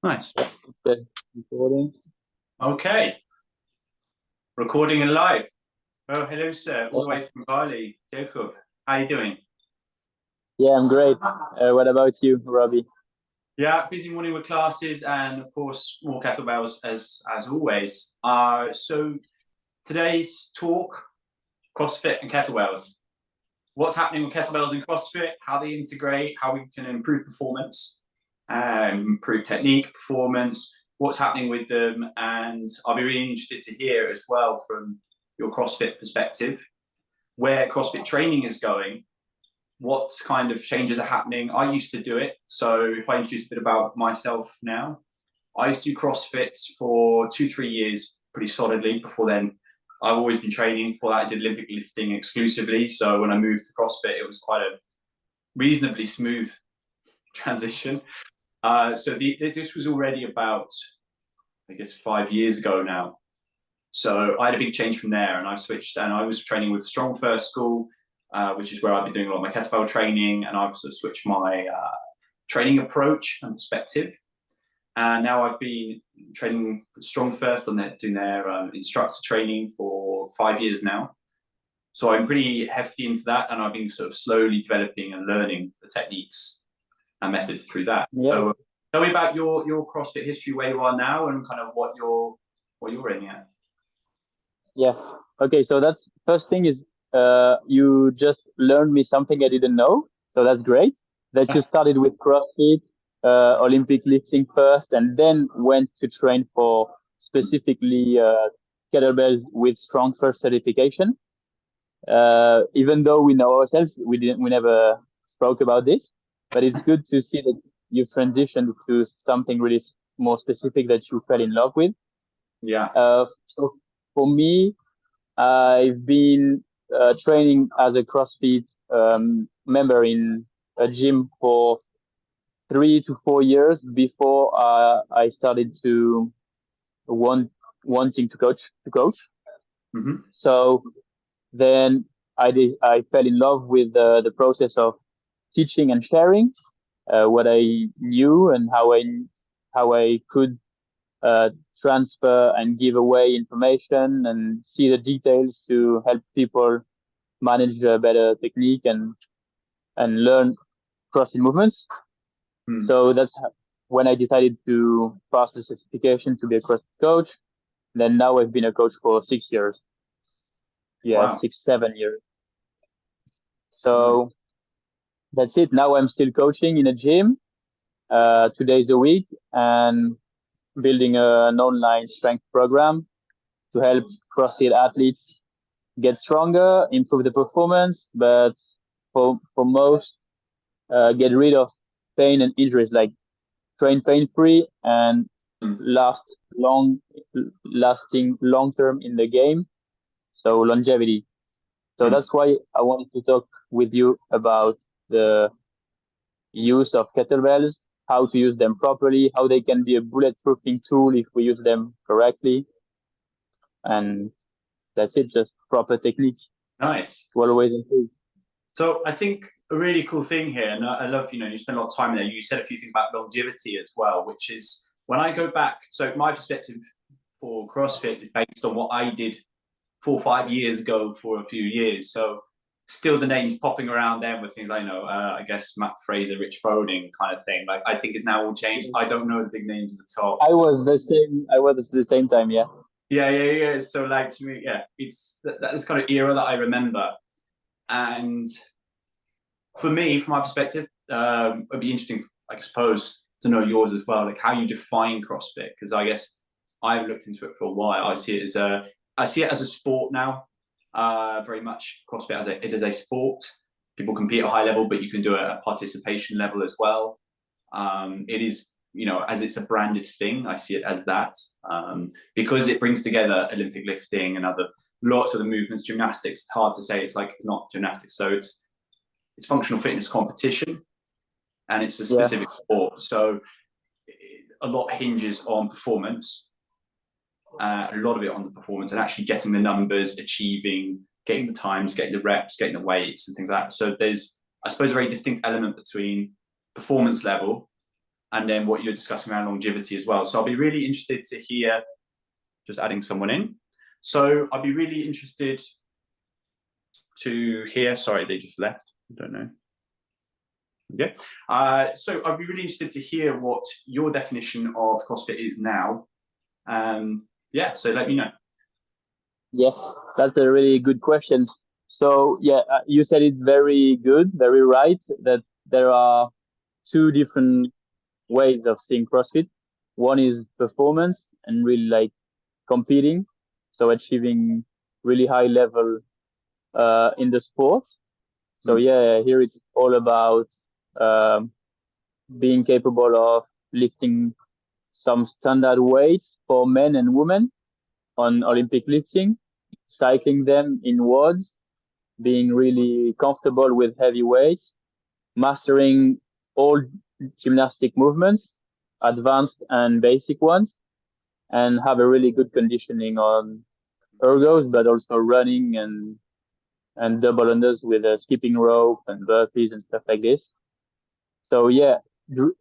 Nice. Good. Recording. Okay. Recording and live. Oh, hello, sir. All the way from Bali. Jacob, how you doing? Yeah, I'm great. What about you, Robbie? Yeah, busy morning with classes and, of course, more kettlebells as always. So today's talk, CrossFit and kettlebells. What's happening with kettlebells and CrossFit, how they integrate, how we can improve performance, improve technique, performance, what's happening with them. And I'll be really interested to hear as well from your CrossFit perspective, where CrossFit training is going, what kind of changes are happening. I used to do it. So if I introduce a bit about myself now, I used to do CrossFit for 2-3 years pretty solidly. Before then, I've always been training. Before that, I did Olympic lifting exclusively. So when I moved to CrossFit, it was quite a reasonably smooth transition. So this was already about, I guess, 5 years ago now. So I had a big change from there, and I switched, and I was training with Strong First School, which is where I've been doing a lot of my kettlebell training, and I've sort of switched my training approach and perspective. And now I've been training with Strong First on doing their instructor training for 5 years now. So I'm pretty hefty into that, and I've been sort of slowly developing and learning the techniques and methods through that. Yeah. So tell me about your CrossFit history, where you are now, and kind of what you're aiming at. Yeah. Okay. So that's first thing is you just learned me something I didn't know. So that's great. That you started with CrossFit, Olympic lifting first, and then went to train for specifically kettlebells with Strong First certification. Even though we know ourselves, we never spoke about this, but it's good to see that you transitioned to something really more specific that you fell in love with. Yeah. So for me, I've been training as a CrossFit member in a gym for 3 to 4 years before I started to wanting to coach. Mm-hmm. So then I fell in love with the process of teaching and sharing what I knew and how I could transfer and give away information and see the details to help people manage a better technique and learn CrossFit movements. So that's when I decided to pass the certification to be a CrossFit coach. Then now I've been a coach for 6 years. Yeah, Wow. 6-7 years. So that's it. Now I'm still coaching in a gym 2 days a week and building an online strength program to help CrossFit athletes get stronger, improve the performance, but for most, get rid of pain and injuries, like train pain free and lasting long term in the game. So longevity. So that's why I wanted to talk with you about the use of kettlebells, how to use them properly, how they can be a bulletproofing tool if we use them correctly. And that's it, just proper technique. Nice. To always improve. So I think a really cool thing here, and I love, you spend a lot of time there. You said a few things about longevity as well, which is when I go back. So my perspective for CrossFit is based on what I did 4 or 5 years ago for a few years. So still the names popping around there with things I know, I guess Matt Fraser, Rich Froning kind of thing. Like I think it's now all changed. I don't know the big names at the top. I was the same time, yeah. Yeah. So like to me, yeah, it's that's kind of era that I remember. And for me, from my perspective, it'd be interesting, I suppose, to know yours as well, like how you define CrossFit, because I guess I've looked into it for a while. I see it as a sport now, very much CrossFit it is a sport. People compete at a high level, but you can do it at a participation level as well. It is, as it's a branded thing, I see it as that, because it brings together Olympic lifting and lots of the movements, gymnastics. It's hard to say it's not gymnastics. So it's functional fitness competition, and it's a specific sport. So a lot hinges on performance, a lot of it on the performance and actually getting the numbers, getting the times, getting the reps, getting the weights and things like that. So there's, I suppose, a very distinct element between performance level and then what you're discussing around longevity as well. So I'll be really interested to hear, just adding someone in. So I'll be really interested to hear, sorry, they just left, I don't know. Okay, so I'd be really interested to hear what your definition of CrossFit is now. Yeah, so let me know. Yeah, that's a really good question. So yeah, you said it very good, very right, that there are two different ways of seeing CrossFit. One is performance and really like competing, so achieving really high level in the sport. So yeah, here it's all about being capable of lifting some standard weights for men and women on Olympic lifting, cycling them in WODs, being really comfortable with heavy weights, mastering all gymnastic movements, advanced and basic ones, and have a really good conditioning on ergos, but also running and double unders with a skipping rope and burpees and stuff like this. So yeah,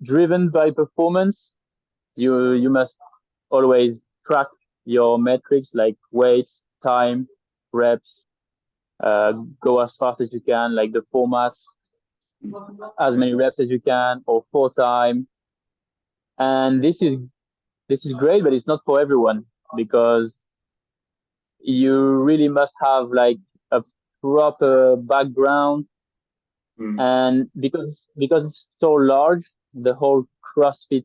driven by performance, you must always track your metrics like weights, time, reps, go as fast as you can, like the formats, as many reps as you can, or 4 time. And this is great, but it's not for everyone, because you really must have like a proper background. And because it's so large, the whole CrossFit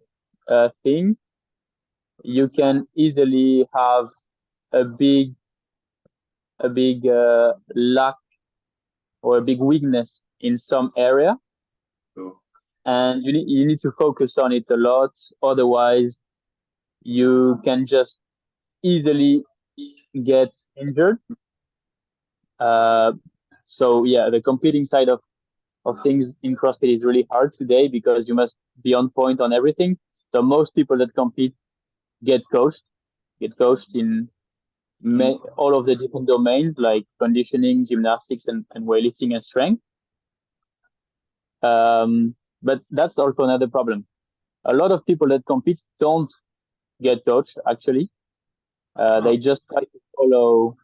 thing, you can easily have a big lack or a big weakness in some area. Cool. And you need to focus on it a lot, otherwise you can just easily get injured. So yeah, the competing side of things in CrossFit is really hard today, because you must be on point on everything. So most people that compete get coached in all of the different domains, like conditioning, gymnastics, and weightlifting and strength. But that's also another problem. A lot of people that compete don't get coached, actually. They just try to follow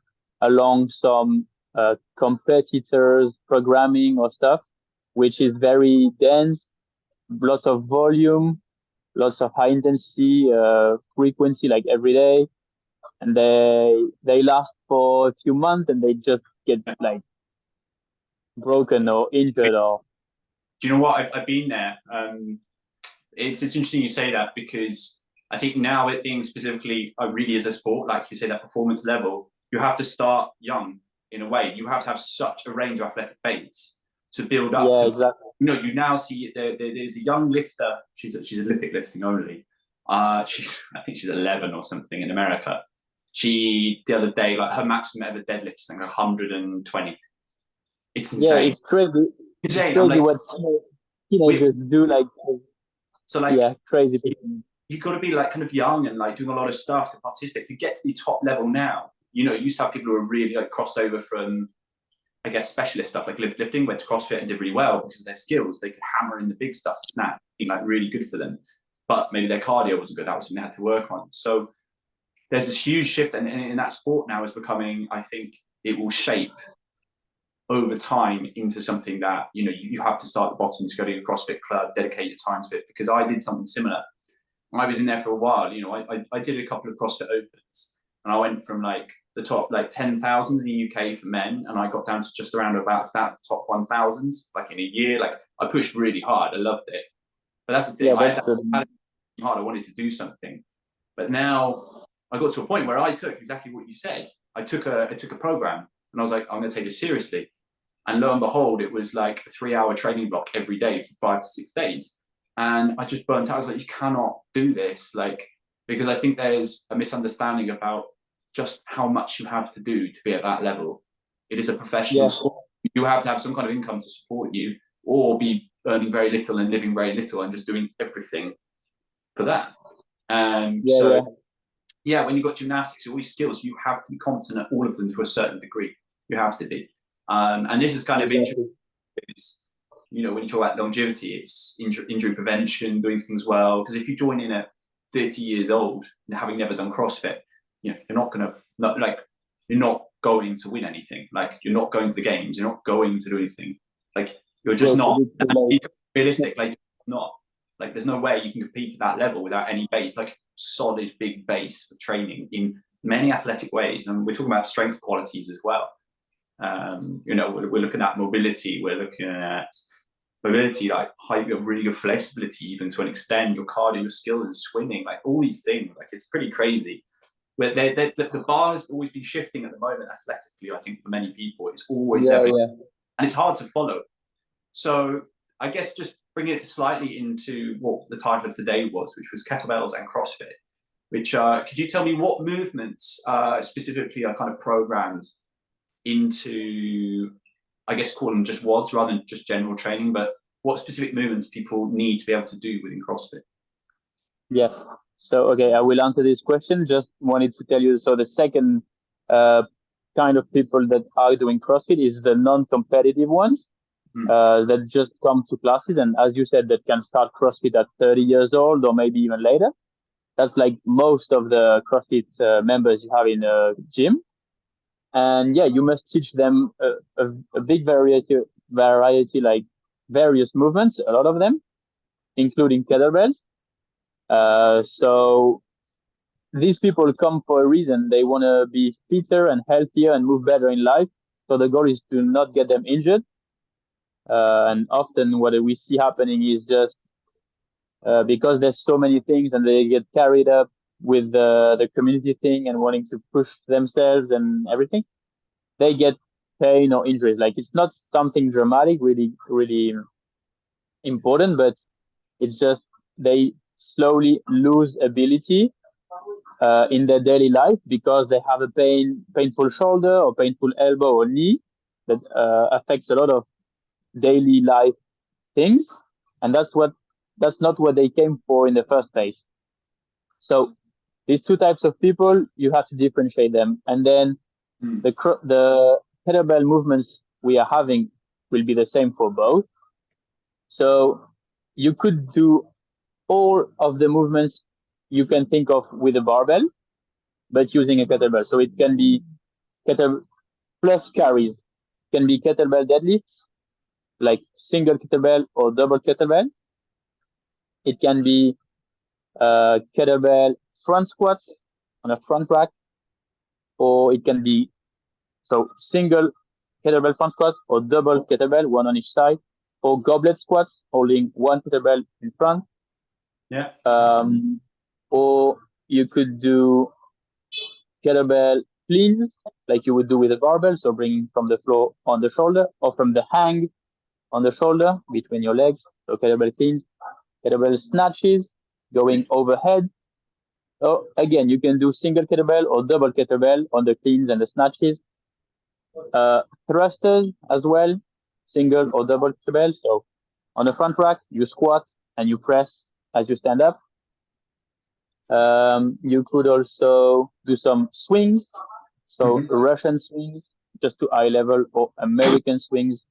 along some competitors' programming or stuff, which is very dense, lots of volume, lots of high intensity frequency, like every day, and they last for a few months and they just get like broken or injured. Or do you know what, I've been there. It's interesting you say that, because I think now it being specifically really is a sport, like you say, that performance level, you have to start young in a way. You have to have such a range of athletic base to build up. Yeah, to, exactly. You know, you now see there's a young lifter. She's Olympic lifting only. I think she's 11 or something in America. She, the other day, like her maximum ever deadlift is like 120. It's insane. Yeah, it's crazy. It's insane. Crazy like, what teenagers do. Like, so like, yeah, crazy. You've got to be like kind of young and like doing a lot of stuff to participate to get to the top level now. You know, you used to have people who were really like crossed over from, I guess, specialist stuff like lifting, went to CrossFit and did really well because of their skills. They could hammer in the big stuff, snap, being like really good for them. But maybe their cardio wasn't good. That was something they had to work on. So there's this huge shift, and in that sport now is becoming, I think it will shape over time into something that, you know, you have to start at the bottom to go to a CrossFit club, dedicate your time to it, because I did something similar. I was in there for a while. You know, I did a couple of CrossFit Opens, and I went from like the top like 10,000 in the UK for men, and I got down to just around about that top 1,000 like in a year. Like I pushed really hard. I loved it. But that's the thing. Yeah, I had hard. I wanted to do something, but now I got to a point where I took exactly what you said. I took a program, and I was like, I'm going to take this seriously. And lo and behold, it was like a 3-hour training block every day for 5 to 6 days. And I just burnt out. I was like, you cannot do this, like, because I think there's a misunderstanding about just how much you have to do to be at that level. It is a professional sport. You have to have some kind of income to support you, or be earning very little and living very little and just doing everything for that. When you've got gymnastics, all these skills, you have to be competent at all of them to a certain degree. You have to be. And this is kind of interesting. you know, when you talk about longevity, it's injury prevention, doing things well. Because if you join in at 30 years old, having never done CrossFit, you know, you're not going to win anything. Like, you're not going to the games, you're not going to do anything. Like, you're just not realistic. Like, not like, there's no way you can compete at that level without any base, like solid big base of training in many athletic ways. And we're talking about strength qualities as well. You know, we're looking at mobility, we're looking at mobility, like really good flexibility, even to an extent, your cardio, your skills in swimming, like all these things. Like, it's pretty crazy. Where the bar has always been shifting at the moment athletically. I think for many people, it's always leveling, and it's hard to follow. So I guess just bringing it slightly into what the title of today was, which was Kettlebells and CrossFit. Which could you tell me what movements specifically are kind of programmed into, I guess, call them just WODs rather than just general training, but what specific movements people need to be able to do within CrossFit? Yeah. So, okay, I will answer this question. Just wanted to tell you, so the second kind of people that are doing CrossFit is the non-competitive ones that just come to classes. And as you said, that can start CrossFit at 30 years old or maybe even later. That's like most of the CrossFit members you have in a gym. And yeah, you must teach them a big variety, like various movements, a lot of them, including kettlebells. So these people come for a reason. They want to be fitter and healthier and move better in life. So the goal is to not get them injured. And often what we see happening is just because there's so many things and they get carried up with the community thing and wanting to push themselves and everything, they get pain or injuries. Like, it's not something dramatic, really, really important, but it's just they slowly lose ability in their daily life because they have a painful shoulder or painful elbow or knee that affects a lot of daily life things, and that's not what they came for in the first place. So these two types of people, you have to differentiate them, and then the kettlebell movements we are having will be the same for both. So you could do all of the movements you can think of with a barbell, but using a kettlebell. So it can be kettlebell plus carries, it can be kettlebell deadlifts, like single kettlebell or double kettlebell. It can be kettlebell front squats on a front rack, or it can be single kettlebell front squats or double kettlebell, one on each side, or goblet squats holding one kettlebell in front. Yeah. Or you could do kettlebell cleans like you would do with a barbell, so bringing from the floor on the shoulder or from the hang on the shoulder between your legs. So kettlebell cleans, kettlebell snatches going overhead. So again, you can do single kettlebell or double kettlebell on the cleans and the snatches. Thrusters as well, single or double kettlebell. So on the front rack, you squat and you press as you stand up. You could also do some swings, so Russian swings just to eye level or American swings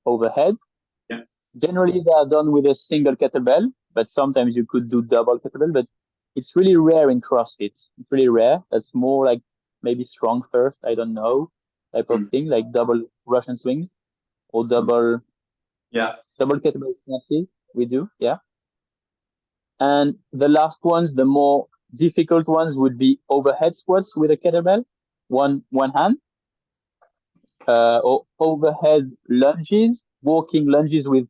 overhead. Yeah. Generally, they are done with a single kettlebell, but sometimes you could do double kettlebell, but it's really rare in CrossFit. It's really rare. That's more like maybe strong first, I don't know, type of thing, like double Russian swings or double kettlebell snatches we do, yeah. And the last ones, the more difficult ones, would be overhead squats with a kettlebell, one hand, or overhead lunges, walking lunges with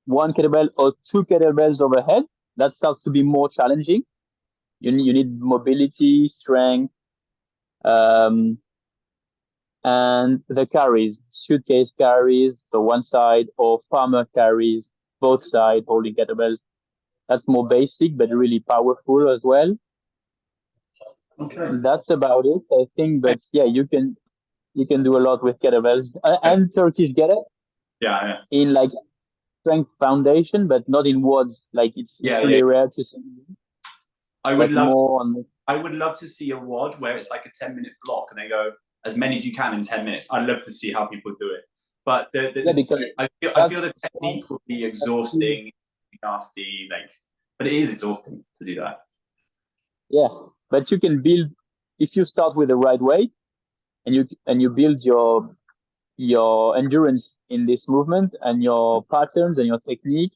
one kettlebell or two kettlebells overhead. That starts to be more challenging. You need mobility, strength, and the carries, suitcase carries, so one side, or farmer carries, both sides, holding kettlebells. That's more basic, but really powerful as well. Okay. That's about it, I think. But yeah, you can do a lot with kettlebells and Turkish kettlebell. Yeah. In like strength foundation, but not in WODs. Like it's really rare to see. I would love to see a WOD where it's like a 10-minute block and they go as many as you can in 10 minutes. I'd love to see how people do it. But Yeah, because I feel the technique would be exhausting, nasty, like, but it is exhausting to do that. yeah, but you can build if you start with the right weight and you build your endurance in this movement and your patterns and your technique,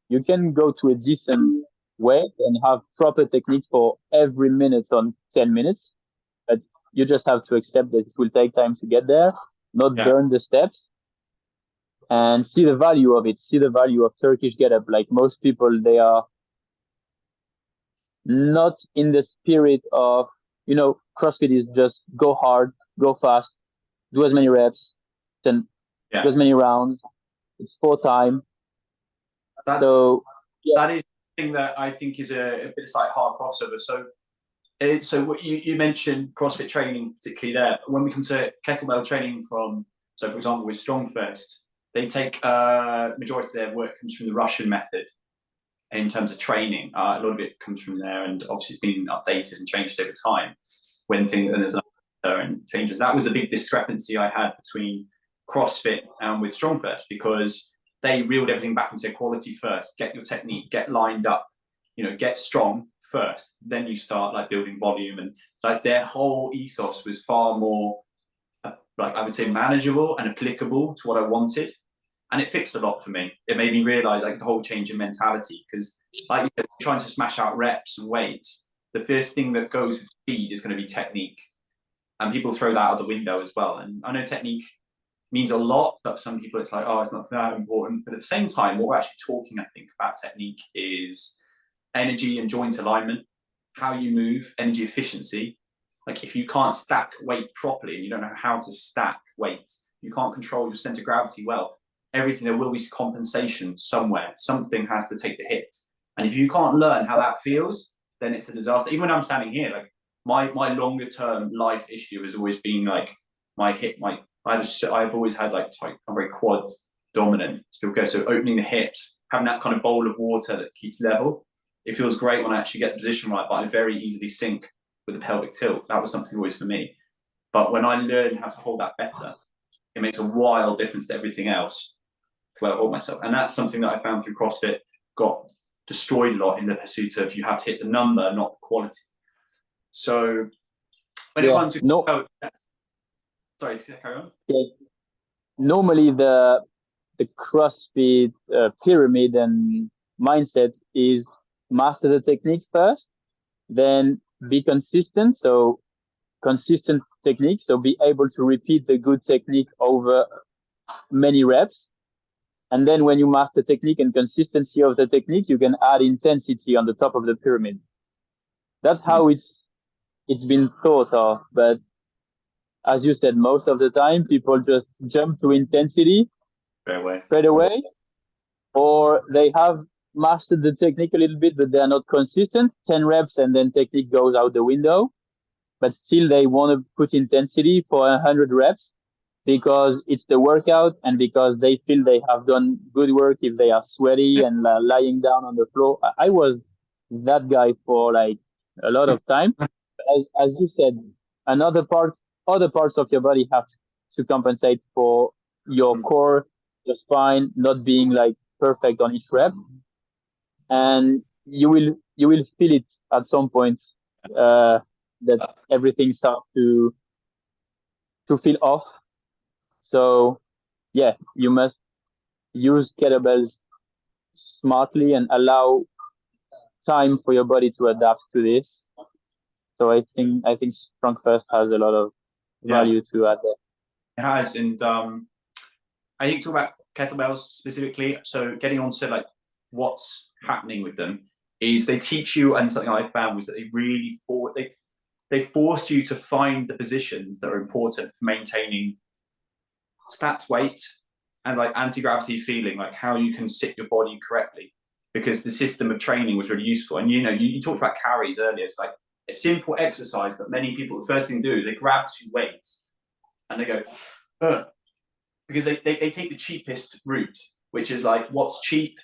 you can go to a decent weight and have proper technique for every minute on 10 minutes. But you just have to accept that it will take time to get there, not Yeah. burn the steps, and see the value of it, see the value of Turkish get up. Like most people, they are not in the spirit of, CrossFit is just go hard, go fast, do as many reps, then do as many rounds. It's for time. So yeah. That is the thing that I think is a bit like hard crossover. So what you mentioned CrossFit training particularly there. When we come to kettlebell training so for example with Strong First, they take majority of their work comes from the Russian method in terms of training. A lot of it comes from there, and obviously it's been updated and changed over time when there's and changes. That was the big discrepancy I had between CrossFit and with Strong First, because they reeled everything back and said quality first, get your technique, get lined up, get strong first, then you start like building volume, and like their whole ethos was far more like I would say manageable and applicable to what I wanted. And it fixed a lot for me. It made me realize like the whole change in mentality, because like you said, trying to smash out reps and weights, the first thing that goes with speed is going to be technique. And people throw that out the window as well. And I know technique means a lot, but some people it's like, oh, it's not that important. But at the same time, what we're actually talking, I think, about technique is energy and joint alignment, how you move, energy efficiency. Like if you can't stack weight properly and you don't know how to stack weight, you can't control your center of gravity well, everything, there will be compensation somewhere. Something has to take the hit. And if you can't learn how that feels, then it's a disaster. Even when I'm standing here, like my longer term life issue has always been like my hip, I've always had like I'm very quad dominant. Okay, so opening the hips, having that kind of bowl of water that keeps level. It feels great when I actually get the position right, but I very easily sink with the pelvic tilt. That was something always for me. But when I learn how to hold that better, it makes a wild difference to everything else, to where I hold myself. And that's something that I found through CrossFit got destroyed a lot in the pursuit of you have to hit the number, not the quality. So when it comes to sorry, carry on. Yeah. Normally the CrossFit pyramid and mindset is master the technique first, then be consistent. So consistent technique. So be able to repeat the good technique over many reps. And then when you master technique and consistency of the technique, you can add intensity on the top of the pyramid. That's how it's been thought of. But as you said, most of the time people just jump to intensity straight away, or they have mastered the technique a little bit, but they're not consistent. 10 reps and then technique goes out the window. But still they want to put intensity for 100 reps because it's the workout and because they feel they have done good work if they are sweaty and lying down on the floor. I was that guy for like a lot of time. As you said, other parts of your body have to compensate for your core, your spine not being like perfect on each rep. And you will feel it at some point, that everything starts to feel off. So yeah, you must use kettlebells smartly and allow time for your body to adapt to this. So I think Strong First has a lot of value to add there. It has, and I think talk about kettlebells specifically. So getting on to like what's happening with them is they teach you, and something I found was that they force you to find the positions that are important for maintaining stats weight and like anti-gravity feeling, like how you can sit your body correctly, because the system of training was really useful. And you talked about carries earlier. It's like a simple exercise, but many people, the first thing they do, they grab two weights and they go, because they take the cheapest route, which is like, what's cheap?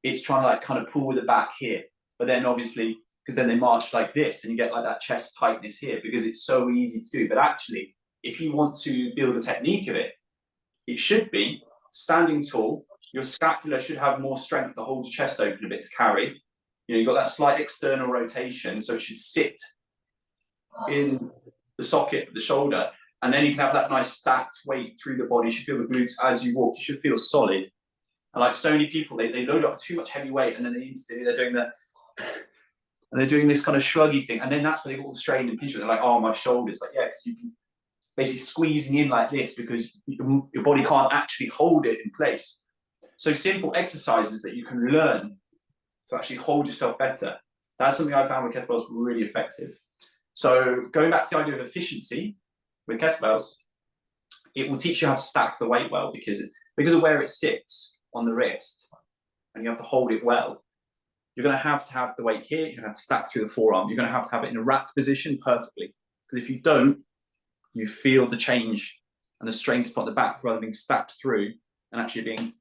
It's trying to like kind of pull with the back here. But then obviously, because then they march like this and you get like that chest tightness here because it's so easy to do. But actually, if you want to build a technique of it, it should be standing tall, your scapula should have more strength to hold your chest open a bit to carry. You know, you've got that slight external rotation, so it should sit in the socket of the shoulder, and then you can have that nice stacked weight through the body. You should feel the glutes as you walk. You should feel solid. And like so many people, they load up too much heavy weight, and then they're doing this kind of shruggy thing, and then that's where they get all strained and pinched. They're like, oh, my shoulders. Like, yeah, because you can basically squeezing in like this because your body can't actually hold it in place. So simple exercises that you can learn to actually hold yourself better. That's something I found with kettlebells really effective. So going back to the idea of efficiency with kettlebells, it will teach you how to stack the weight well because of where it sits on the wrist, and you have to hold it well. You're going to have the weight here. You're going to have to stack through the forearm. You're going to have it in a rack position perfectly. Because if you don't, you feel the change and the strength spot at the back rather than being stacked through and actually being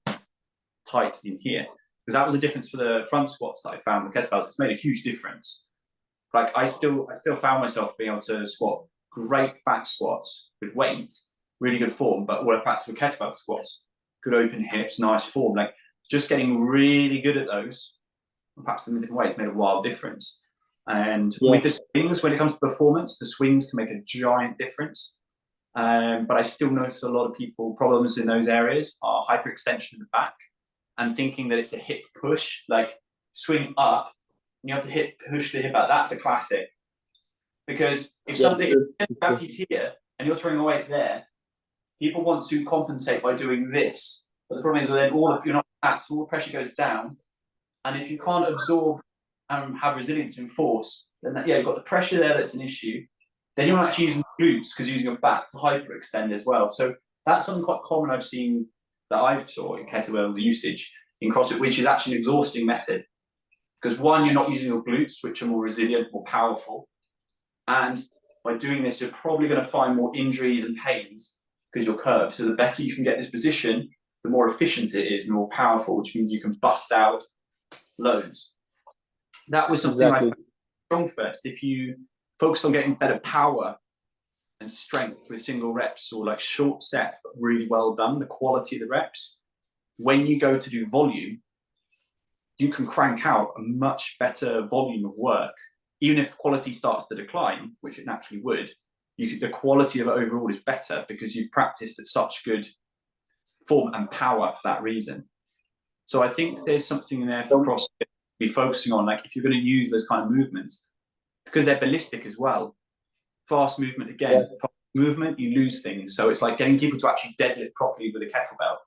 tight in here. Because that was the difference for the front squats that I found with kettlebells. It's made a huge difference. Like I still found myself being able to squat great back squats with weight, really good form, but when I practice with kettlebell squats, good open hips, nice form, like just getting really good at those and practicing in different ways made a wild difference. And with the swings, when it comes to performance, the swings can make a giant difference. But I still notice a lot of people, problems in those areas are hyperextension in the back and thinking that it's a hip push, like swing up, and you have to push the hip out. That's a classic. Because if gravity's here and you're throwing a weight there, people want to compensate by doing this. But the problem is, then you're not taxed, all the pressure goes down. And if you can't absorb and have resilience in force, then you've got the pressure there that's an issue. Then you're not actually using glutes because you're using your back to hyperextend as well. So that's something quite common I've seen that I've saw in kettlebell usage in CrossFit, which is actually an exhausting method. Because one, you're not using your glutes, which are more resilient, more powerful. And by doing this, you're probably going to find more injuries and pains because you're curved. So the better you can get this position, the more efficient it is and more powerful, which means you can bust out loads. That was something I found strong first. If you focus on getting better power and strength with single reps or like short sets, but really well done, the quality of the reps, when you go to do volume, you can crank out a much better volume of work. Even if quality starts to decline, which it naturally would, the quality of it overall is better because you've practiced at such good form and power for that reason. So I think there's something there for CrossFit to be focusing on, like if you're going to use those kind of movements, because they're ballistic as well. Fast movement, again, fast movement, you lose things. So it's like getting people to actually deadlift properly with a kettlebell,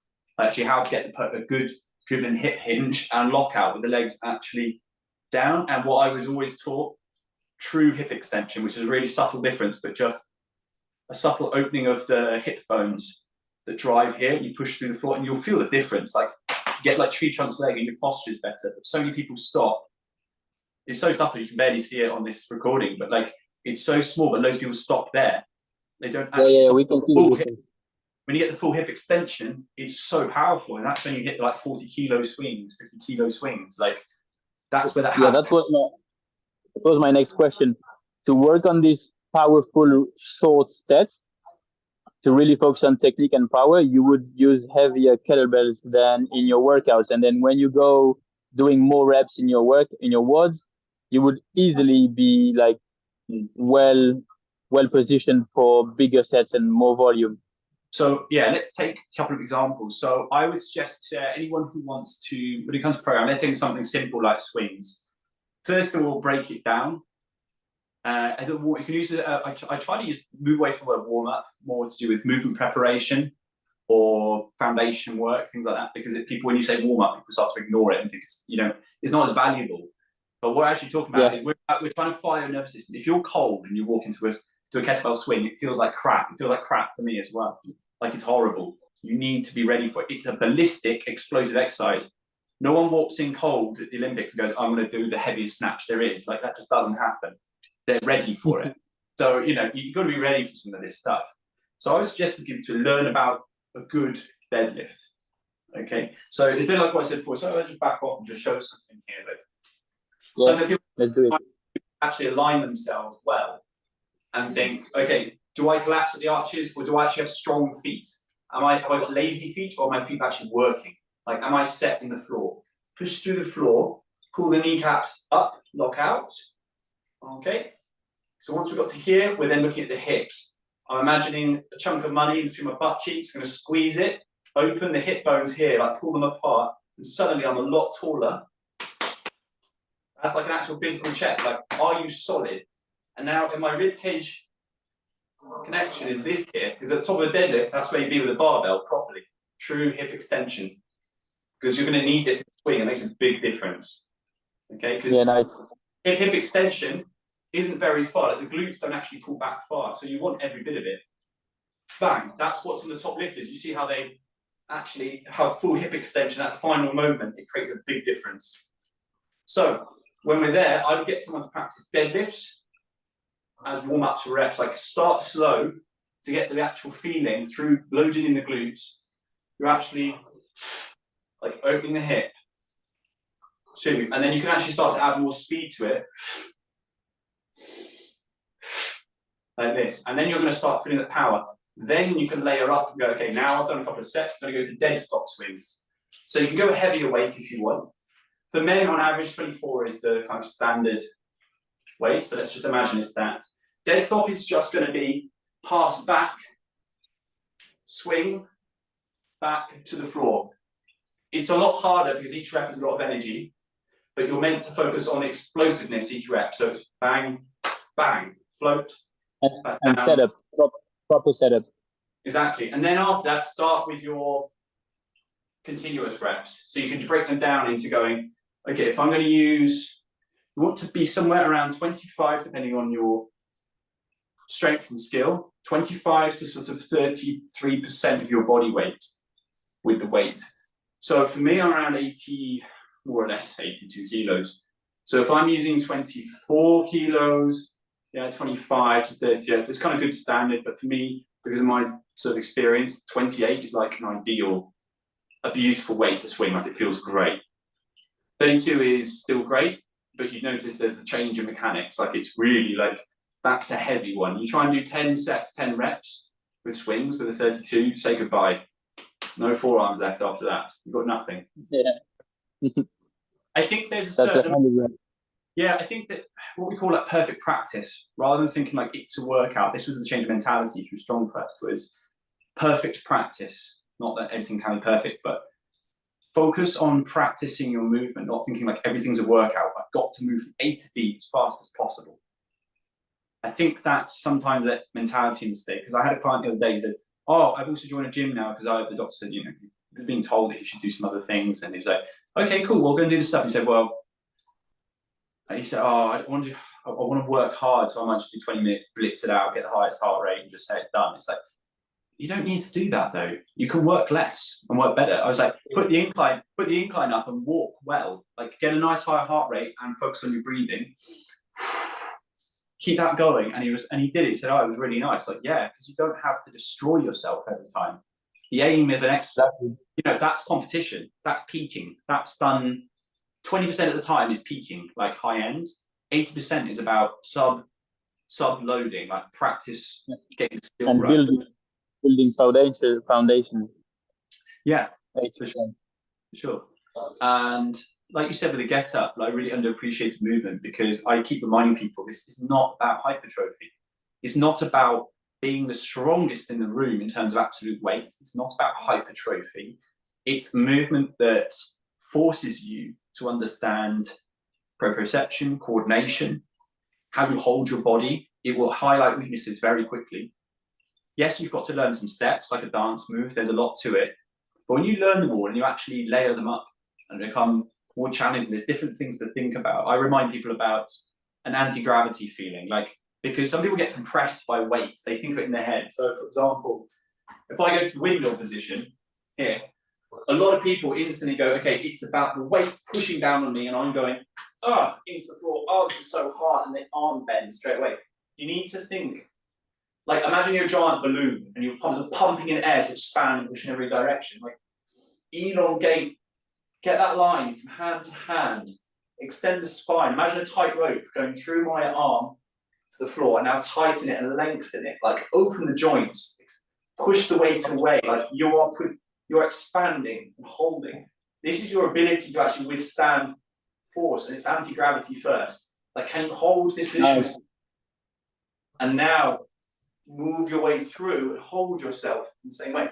actually how to get a good driven hip hinge and lockout with the legs actually down. And what I was always taught, true hip extension, which is a really subtle difference, but just a subtle opening of the hip bones that drive here. You push through the floor and you'll feel the difference. Like you get like tree trunk's leg and your posture's better. But so many people stop. It's so subtle you can barely see it on this recording, but like it's so small, but loads of people stop there. They don't actually we can see full hip. When you get the full hip extension, it's so powerful, and that's when you hit like 40 kilo swings, 50 kilo swings. Like that's where that has. That was my next question. To work on these powerful short sets, to really focus on technique and power, you would use heavier kettlebells than in your workouts. And then when you go doing more reps in your WODs, you would easily be like well positioned for bigger sets and more volume. So yeah, let's take a couple of examples. So I would suggest to anyone who wants to, when it comes to program, let's take something simple like swings. First of all, break it down. As a you can use it. I try to move away from the word warm up, more to do with movement preparation or foundation work, things like that. Because people, when you say warm up, people start to ignore it and think it's not as valuable. But what we're actually talking about is we're trying to fire your nervous system. If you're cold and you walk into a kettlebell swing, it feels like crap. It feels like crap for me as well. Like it's horrible. You need to be ready for it. It's a ballistic, explosive exercise. No one walks in cold at the Olympics and goes, I'm going to do the heaviest snatch there is. Like that just doesn't happen. They're ready for it. So, you've got to be ready for some of this stuff. So I would suggest to people to learn about a good deadlift. Okay. So it's a bit like what I said before. So I'll just back off and just show something here. So that people actually align themselves well and think, okay, do I collapse at the arches or do I actually have strong feet? have I got lazy feet, or are my feet actually working? Like, am I set in the floor? Push through the floor, pull the kneecaps up, lock out. Okay. So once we've got to here, we're then looking at the hips. I'm imagining a chunk of money between my butt cheeks, going to squeeze it, open the hip bones here, like pull them apart, and suddenly I'm a lot taller. That's like an actual physical check, like, are you solid? And now in my rib cage connection is this here, because at the top of the deadlift, that's where you be with a barbell properly. True hip extension. Because you're going to need this swing, it makes a big difference. Okay, because hip extension isn't very far, like the glutes don't actually pull back far, so you want every bit of it. Bang, that's what's in the top lifters. You see how they actually have full hip extension, that final moment, it creates a big difference. So when we're there, I would get someone to practice deadlifts as warm-ups for reps, like start slow to get the actual feeling through loading in the glutes. You're actually like opening the hip, 2, and then you can actually start to add more speed to it, like this, and then you're going to start feeling the power. Then you can layer up and go, okay, now I've done a couple of sets, I'm going to go to dead stop swings. So you can go a heavier weight if you want. For men, on average, 24 is the kind of standard weight, so let's just imagine it's that. Dead stop is just going to be pass back, swing, back to the floor. It's a lot harder because each rep has a lot of energy, but you're meant to focus on explosiveness each rep. So it's bang, bang, float, and setup, proper setup. Exactly. And then after that, start with your continuous reps. So you can break them down into going, okay, if I'm going to use, you want to be somewhere around 25, depending on your strength and skill, 25 to sort of 33% of your body weight with the weight. So for me, I'm around 80, more or less 82 kilos. So if I'm using 24 kilos, yeah, 25 to 30, yes, it's kind of good standard, but for me, because of my sort of experience, 28 is like an ideal, a beautiful weight to swing, like it feels great. 32 is still great, but you notice there's the change in mechanics, like it's really like, that's a heavy one. You try and do 10 sets, 10 reps with swings with a 32, say goodbye. No forearms left after that. You've got nothing. Yeah. I think there's a certain... Yeah, I think that what we call like perfect practice, rather than thinking like it's a workout, this was the change of mentality through Strong First, was perfect practice. Not that everything can be perfect, but focus on practicing your movement, not thinking like everything's a workout. I've got to move from A to B as fast as possible. I think that's sometimes that mentality mistake, because I had a client the other day who said, oh, I've also joined a gym now because the doctor said, you know, you've been told that you should do some other things. And he was like, okay, cool, we're going to do this stuff. He said, well, oh, I want to work hard, so I might just do 20 minutes, blitz it out, get the highest heart rate, and just say it's done. It's like, you don't need to do that though. You can work less and work better. I was like, put the incline up and walk well. Like, get a nice high heart rate and focus on your breathing. Keep that going. And he did it. He said, oh, it was really nice. Like, yeah, because you don't have to destroy yourself every time. The aim of an exercise, you know, that's competition, that's peaking, that's done 20% of the time is peaking, like high end. 80% is about sub loading, like practice getting the skill and right. Building foundation. Yeah, for sure. And like you said with the get up, like really underappreciated movement, because I keep reminding people this is not about hypertrophy. It's not about being the strongest in the room in terms of absolute weight. It's not about hypertrophy. It's movement that forces you to understand proprioception, coordination, how you hold your body. It will highlight weaknesses very quickly. Yes, you've got to learn some steps, like a dance move. There's a lot to it. But when you learn them all and you actually layer them up and become more challenging, there's different things to think about. I remind people about an anti-gravity feeling, like, because some people get compressed by weights. They think of it in their head. So, for example, if I go to the windmill position here, a lot of people instantly go, okay, it's about the weight pushing down on me, and I'm going, into the floor. Oh, this is so hard, and the arm bends straight away. You need to think, like, imagine you're a giant balloon, and you're pumping in air to expand and push in every direction. Like, elongate, get that line from hand to hand, extend the spine. Imagine a tight rope going through my arm to the floor, and now tighten it and lengthen it, like open the joints, push the weight away, like you're expanding and holding. This is your ability to actually withstand force, and it's anti-gravity first. Like, can you hold this position and now move your way through and hold yourself in the same way?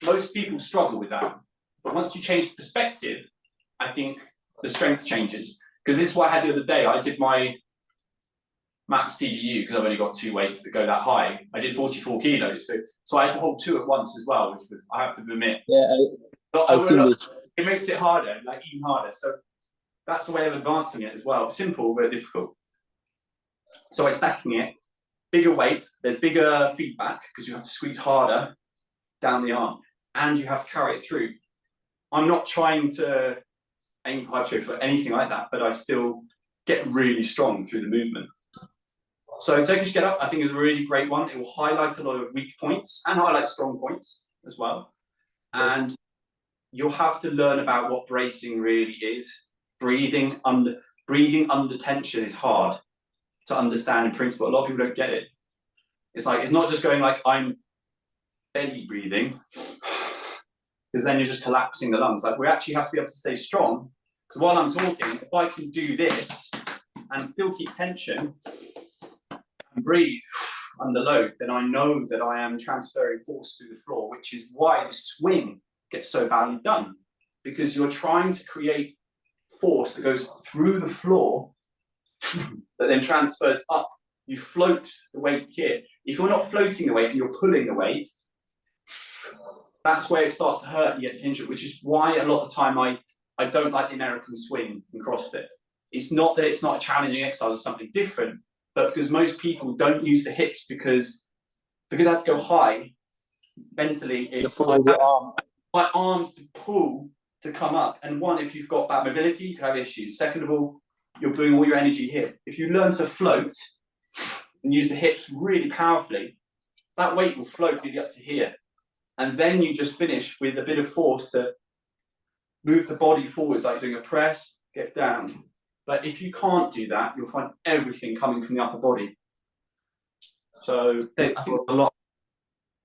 Most people struggle with that, but once you change the perspective, I think the strength changes. Because this is what I had the other day. I did my max TGU because I've only got 2 weights that go that high. I did 44 kilos, so I had to hold 2 at once as well, which was, I have to admit, it makes it harder, like even harder. So that's a way of advancing it as well. Simple but difficult. So by stacking it, bigger weight, there's bigger feedback because you have to squeeze harder down the arm, and you have to carry it through. I'm not trying to aim for hypertrophy or anything like that, but I still get really strong through the movement. So Turkish get up, I think, is a really great one. It will highlight a lot of weak points and highlight strong points as well. And you'll have to learn about what bracing really is. Breathing under tension is hard to understand in principle. A lot of people don't get it. It's like, it's not just going like, I'm belly breathing, because then you're just collapsing the lungs. Like, we actually have to be able to stay strong, because while I'm talking, if I can do this and still keep tension and breathe under load, then I know that I am transferring force through the floor, which is why the swing gets so badly done, because you're trying to create force that goes through the floor that then transfers up. You float the weight here. If you're not floating the weight and you're pulling the weight, that's where it starts to hurt and you get injured, which is why a lot of the time I don't like the American swing in CrossFit. It's not that it's not a challenging exercise or something different, but because most people don't use the hips because it has to go high. Mentally, it's like my arms to pull to come up. And one, if you've got bad mobility, you can have issues. Second of all, you're putting all your energy here. If you learn to float and use the hips really powerfully, that weight will float really up to here. And then you just finish with a bit of force to move the body forwards, like doing a press, get down. But if you can't do that, you'll find everything coming from the upper body. So I think a lot.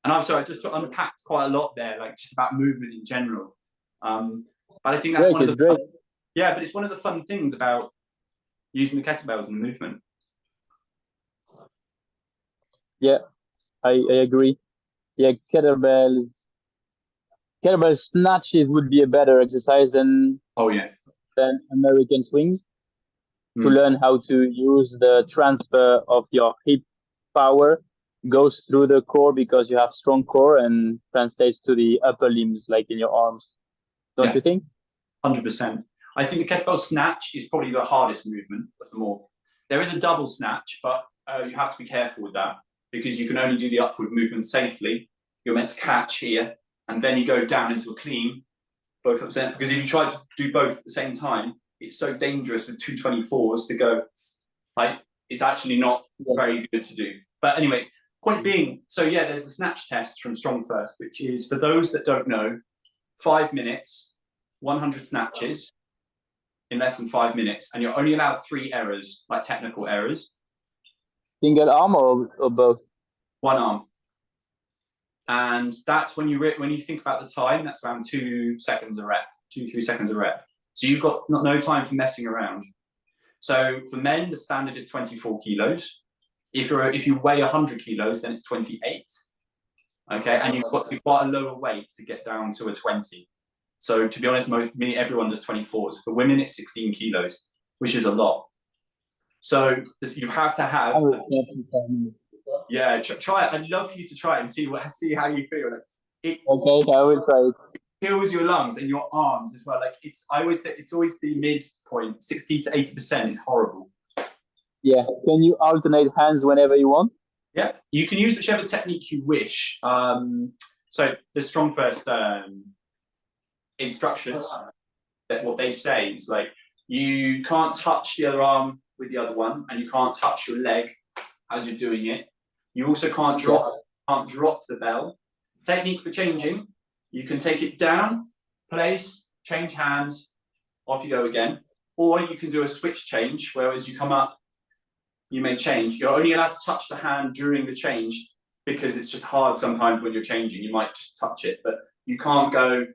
And I'm sorry, I just unpacked quite a lot there, like just about movement in general. But I think that's one of the but it's one of the fun things about using the kettlebells and the movement. Yeah, I agree. Yeah, kettlebell snatches would be a better exercise than American swings, to learn how to use the transfer of your hip power goes through the core, because you have strong core, and translates to the upper limbs, like in your arms. Don't you think? 100%. I think the kettlebell snatch is probably the hardest movement of them all. There is a double snatch, but you have to be careful with that, because you can only do the upward movement safely. You're meant to catch here, and then you go down into a clean, both at the same. Because if you try to do both at the same time, it's so dangerous with 224s to go. Like, it's actually not very good to do. But anyway, point being, so yeah, there's the snatch test from Strong First, which is, for those that don't know, 5 minutes, 100 snatches in less than 5 minutes, and you're only allowed 3 errors, like technical errors. Single arm or both? One arm. And that's when you think about the time, that's around 2 seconds a rep, 2-3 seconds a rep. So you've got no time for messing around. So for men, the standard is 24 kilos. If you weigh 100 kilos, then it's 28. Okay, and you've got to be quite a lower weight to get down to a 20. So to be honest, everyone does 24s. For women, it's 16 kilos, which is a lot. So you have to have. Yeah, try it. I'd love for you to try it and see how you feel. Okay, I will try it. Kills your lungs and your arms as well. Like, I always think it's always the midpoint. 60 to 80% is horrible. Yeah. Can you alternate hands whenever you want? Yeah, you can use whichever technique you wish. So the Strong First instructions, that what they say is like, you can't touch the other arm with the other one, and you can't touch your leg as you're doing it. You also can't drop the bell. Technique for changing: you can take it down, place, change hands, off you go again. Or you can do a switch change, where as you come up, you may change. You're only allowed to touch the hand during the change because it's just hard sometimes when you're changing. You might just touch it, but you can't go,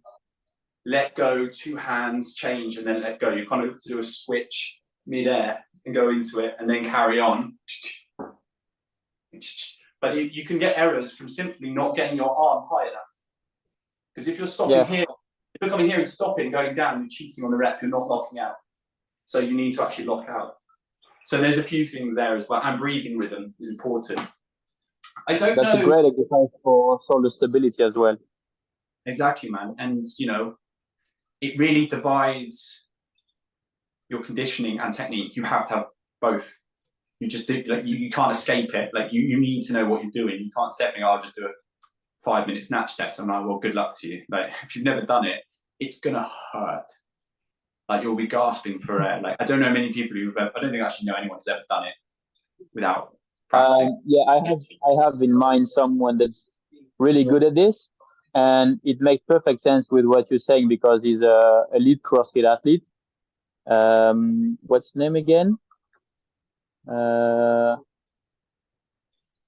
let go, 2 hands, change, and then let go. You kind of have to do a switch mid-air and go into it and then carry on. But you can get errors from simply not getting your arm high enough. Because if you're stopping here, if you're coming here and stopping, going down, you're cheating on the rep, you're not locking out. So you need to actually lock out. So there's a few things there as well. And breathing rhythm is important. I don't know. That's a great exercise for shoulder stability as well. Exactly, man. And, you know, it really divides your conditioning and technique. You have to have both. You just do, like, you can't escape it. Like, you need to know what you're doing. You can't step in, I'll just do a 5-minute snatch test. I'm like, well, good luck to you. Like, if you've never done it, it's gonna hurt. Like, you'll be gasping for air. Like, I don't know many people who've ever, I don't think I actually know anyone who's ever done it without practicing. Yeah, I have in mind someone that's really good at this, and it makes perfect sense with what you're saying because he's a elite CrossFit athlete. What's his name again? Yeah,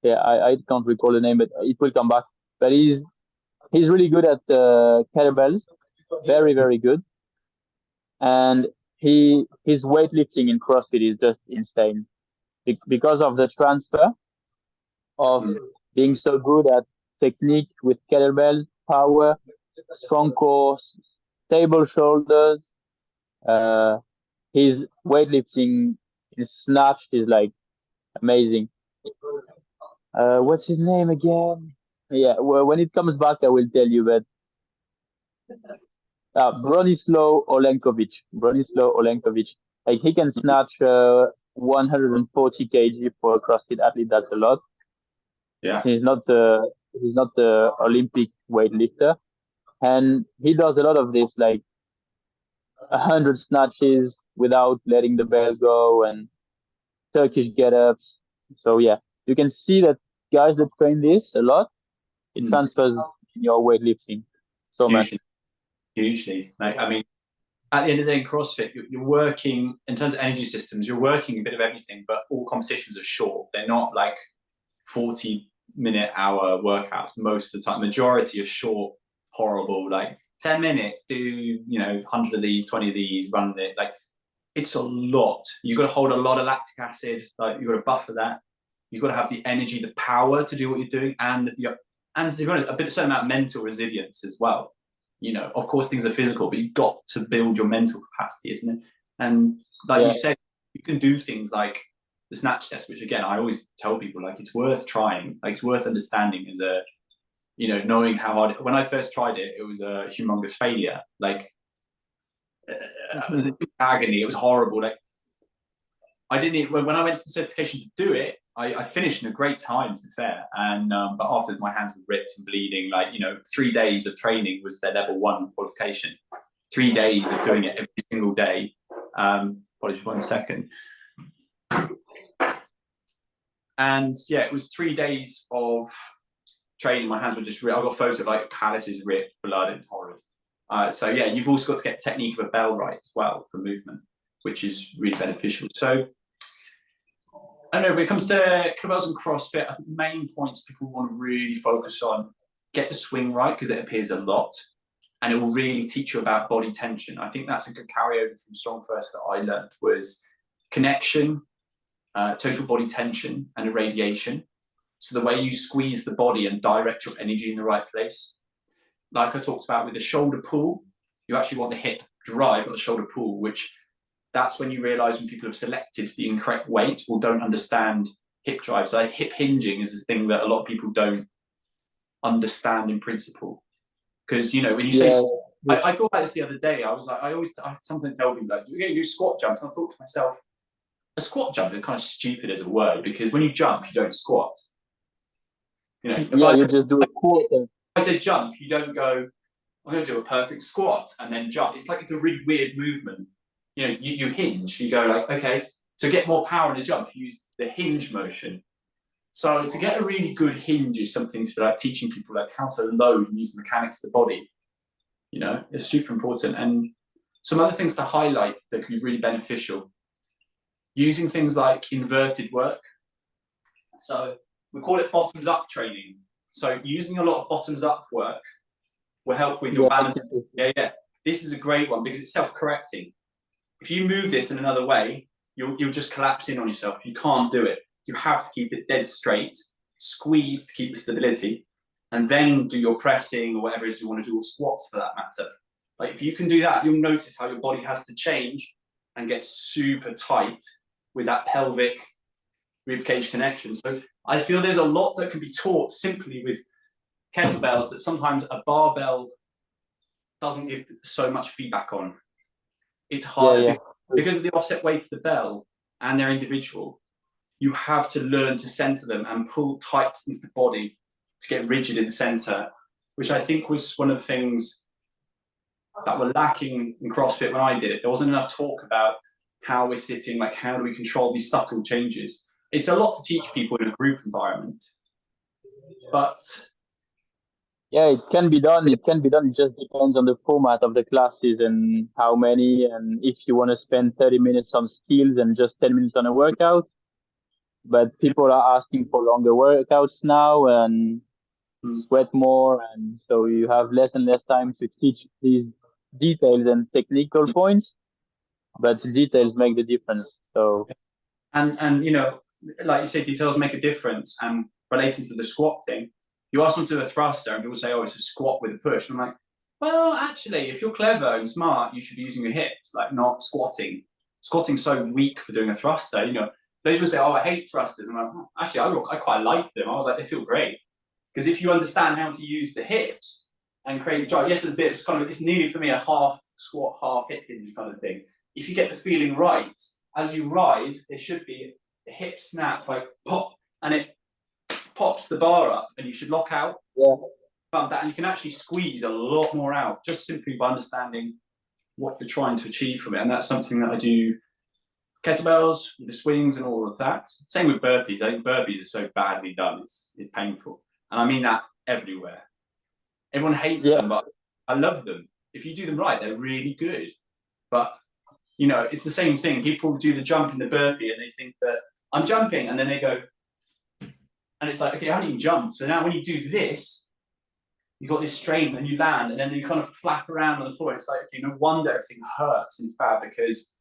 I can't recall the name, but it will come back. But he's really good at kettlebells, very, very good. And his weightlifting in CrossFit is just insane because of the transfer of being so good at technique with kettlebells, power, strong core, stable shoulders. His weightlifting, his snatch is like amazing. What's his name again? Yeah, well, when it comes back, I will tell you. But Bronislaw Olenkovic. Like, he can snatch 140 kg for a CrossFit athlete. That's a lot. Yeah. He's not the Olympic weightlifter, and he does a lot of this, like 100 snatches without letting the bell go and Turkish get-ups. So yeah, you can see that guys that train this a lot, it transfers in your weightlifting so much. Hugely. Like, I mean, at the end of the day in CrossFit, you're working, in terms of energy systems, you're working a bit of everything, but all competitions are short. They're not like 40-minute hour workouts most of the time. Majority are short, horrible, like 10 minutes, do, you know, 100 of these, 20 of these, run it. Like, it's a lot. You've got to hold a lot of lactic acid, like, you've got to buffer that. You've got to have the energy, the power to do what you're doing, and to be honest, a certain amount of mental resilience as well. You know, of course, things are physical, but you've got to build your mental capacity, isn't it? And like you said, you can do things like the snatch test, which again, I always tell people, like, it's worth trying, like, it's worth understanding as a, you know, knowing how hard. When I first tried it, it was a humongous failure. Like, agony. It was horrible. Like, I didn't, when I went to the certification to do it, I finished in a great time, to be fair. And but afterwards, my hands were ripped and bleeding. Like, you know, 3 days of training was their level 1 qualification. 3 days of doing it every single day. Apologies, 1 second. And yeah, it was 3 days of training. My hands were just ripped. I got photos of like calluses ripped, blood, and horrid. So yeah, you've also got to get technique of a bell right as well for movement, which is really beneficial. So I don't know, when it comes to kettlebells and CrossFit, I think the main points people want to really focus on: get the swing right, because it appears a lot, and it will really teach you about body tension. I think that's a good carryover from Strong First that I learned, was connection, total body tension, and irradiation. So the way you squeeze the body and direct your energy in the right place. Like I talked about with the shoulder pull, you actually want the hip drive, not the shoulder pull, which that's when you realize when people have selected the incorrect weight or don't understand hip drive. So hip hinging is this thing that a lot of people don't understand in principle. Because, you know, when you say, I thought about this the other day. I was like, I sometimes tell people, like, you're going to do squat jumps. And I thought to myself, a squat jump is kind of stupid as a word, because when you jump, you don't squat. You know, you just do a quarter. I said jump, you don't go, I'm going to do a perfect squat and then jump. It's like, it's a really weird movement. You know, you hinge, you go like, okay, to get more power in a jump, you use the hinge motion. So to get a really good hinge is something to be like teaching people like how to load and use the mechanics of the body. You know, it's super important. And some other things to highlight that can be really beneficial: using things like inverted work. So we call it bottoms up training. So using a lot of bottoms up work will help with your balance. Yeah. This is a great one because it's self-correcting. If you move this in another way, you'll just collapse in on yourself. You can't do it. You have to keep it dead straight, squeeze to keep the stability, and then do your pressing or whatever it is you want to do, or squats for that matter. Like if you can do that, you'll notice how your body has to change and get super tight with that pelvic ribcage connection. So I feel there's a lot that can be taught simply with kettlebells that sometimes a barbell doesn't give so much feedback on. It's harder because of the offset weight of the bell and they're individual. You have to learn to center them and pull tight into the body to get rigid in the center, which I think was one of the things that were lacking in CrossFit when I did it. There wasn't enough talk about how we're sitting, like how do we control these subtle changes. It's a lot to teach people in a group environment, but yeah, it can be done. It can be done. It just depends on the format of the classes and how many, and if you want to spend 30 minutes on skills and just 10 minutes on a workout. But people are asking for longer workouts now and sweat more, and so you have less and less time to teach these details and technical points. But the details make the difference. So, and you know, like you say, details make a difference. And relating to the squat thing, you ask them to do a thruster, and people say, "Oh, it's a squat with a push." And I'm like, well, actually, if you're clever and smart, you should be using your hips, like not squatting. Squatting's so weak for doing a thruster. You know, people say, "Oh, I hate thrusters." And I'm like, oh, actually, I quite like them. I was like, they feel great because if you understand how to use the hips and create drive, yes, it's a bit. It's nearly for me a half squat, half hip hinge kind of thing. If you get the feeling right, as you rise, there should be a hip snap, like pop, and it pops the bar up, and you should lock out. Yeah. That, and you can actually squeeze a lot more out just simply by understanding what you're trying to achieve from it. And that's something that I do kettlebells, the swings, and all of that. Same with burpees. I think burpees are so badly done; it's painful, and I mean that everywhere. Everyone hates them, but I love them. If you do them right, they're really good. But you know, it's the same thing. People do the jump in the burpee and they think that I'm jumping, and then they go, and it's like, okay, I haven't even jumped. So now when you do this, you got this strain, and you land, and then you kind of flap around on the floor. It's like, okay, no wonder everything hurts and it's bad because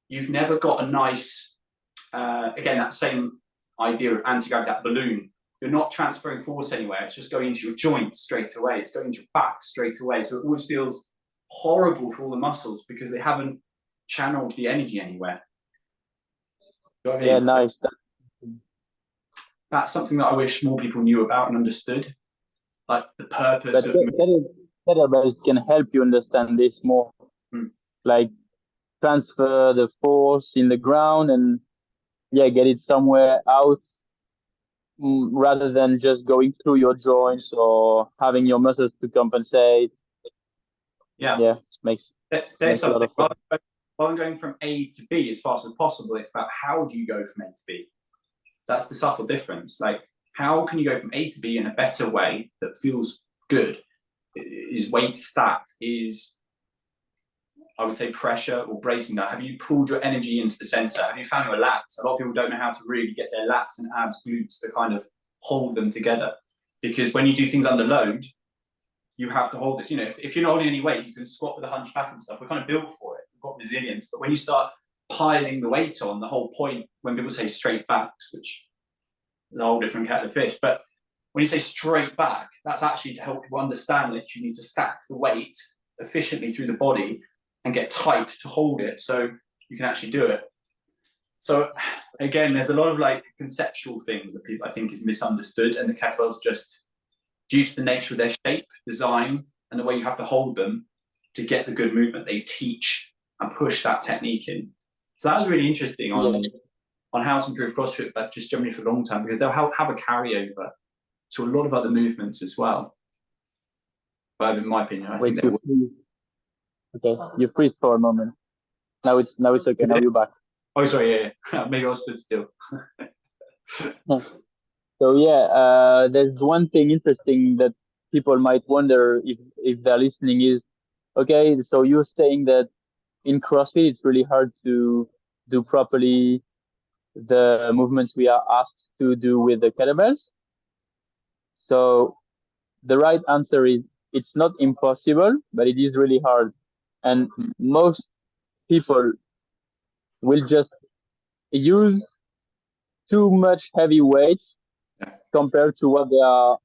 you've never got a nice, again, that same idea of anti-gravity, that balloon. You're not transferring force anywhere. It's just going into your joints straight away. It's going into your back straight away. So it always feels horrible for all the muscles because they haven't channeled the energy anywhere. You know what I mean? Yeah, nice. That's something that I wish more people knew about and understood, like the purpose of. Kettlebells can help you understand this more, like transfer the force in the ground and get it somewhere out, rather than just going through your joints or having your muscles to compensate. Yeah, makes there's a lot of something. Rather than going from A to B as fast as possible, it's about how do you go from A to B. That's the subtle difference. Like, how can you go from A to B in a better way that feels good? Is weight stacked? Is, I would say, pressure or bracing down? Have you pulled your energy into the center? Have you found your lats? A lot of people don't know how to really get their lats and abs, glutes to kind of hold them together. Because when you do things under load, you have to hold this. You know, if you're not holding any weight, you can squat with a hunchback and stuff. We're kind of built for it. We've got resilience. But when you start piling the weight on, the whole point, when people say straight backs, which is a whole different kettle of fish, but when you say straight back, that's actually to help people understand that you need to stack the weight efficiently through the body and get tight to hold it so you can actually do it. So again, there's a lot of like conceptual things that people I think is misunderstood, and the kettlebells, just due to the nature of their shape, design, and the way you have to hold them to get the good movement, they teach and push that technique in. So that was really interesting on how to improve CrossFit, but just generally for long term, because they'll have a carryover to a lot of other movements as well. But in my opinion, I think they will. Okay, you freeze for a moment. Now it's okay. Now you're back. Oh, sorry, yeah. Maybe I stood still. So there's one thing interesting that people might wonder if they're listening is, okay, so you're saying that in CrossFit it's really hard to do properly the movements we are asked to do with the kettlebells. So the right answer is it's not impossible, but it is really hard. And most people will just use too much heavy weights compared to what they are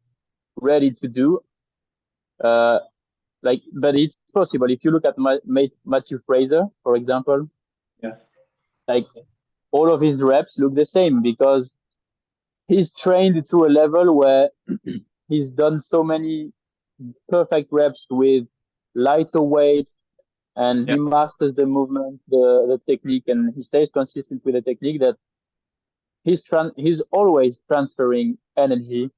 ready to do. But it's possible. If you look at Matthew Fraser, for example, like all of his reps look the same because he's trained to a level where he's done so many perfect reps with lighter weights, and he masters the movement, the technique, and he stays consistent with the technique that he's always transferring energy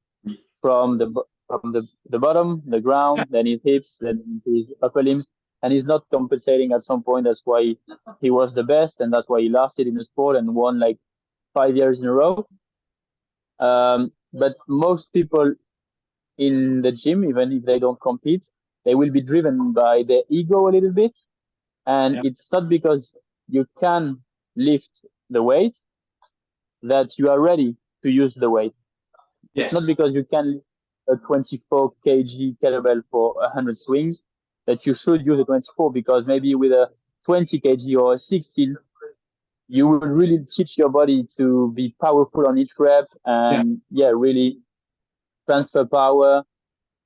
from the bottom, the ground, then his hips, then his upper limbs, and he's not compensating at some point. That's why he was the best, and that's why he lasted in the sport and won like 5 years in a row. But most people in the gym, even if they don't compete, they will be driven by their ego a little bit. And it's not because you can lift the weight that you are ready to use the weight. Yes. It's not because you can lift a 24 kg kettlebell for 100 swings that you should use a 24, because maybe with a 20 kg or a 16, you will really teach your body to be powerful on each rep and really transfer power,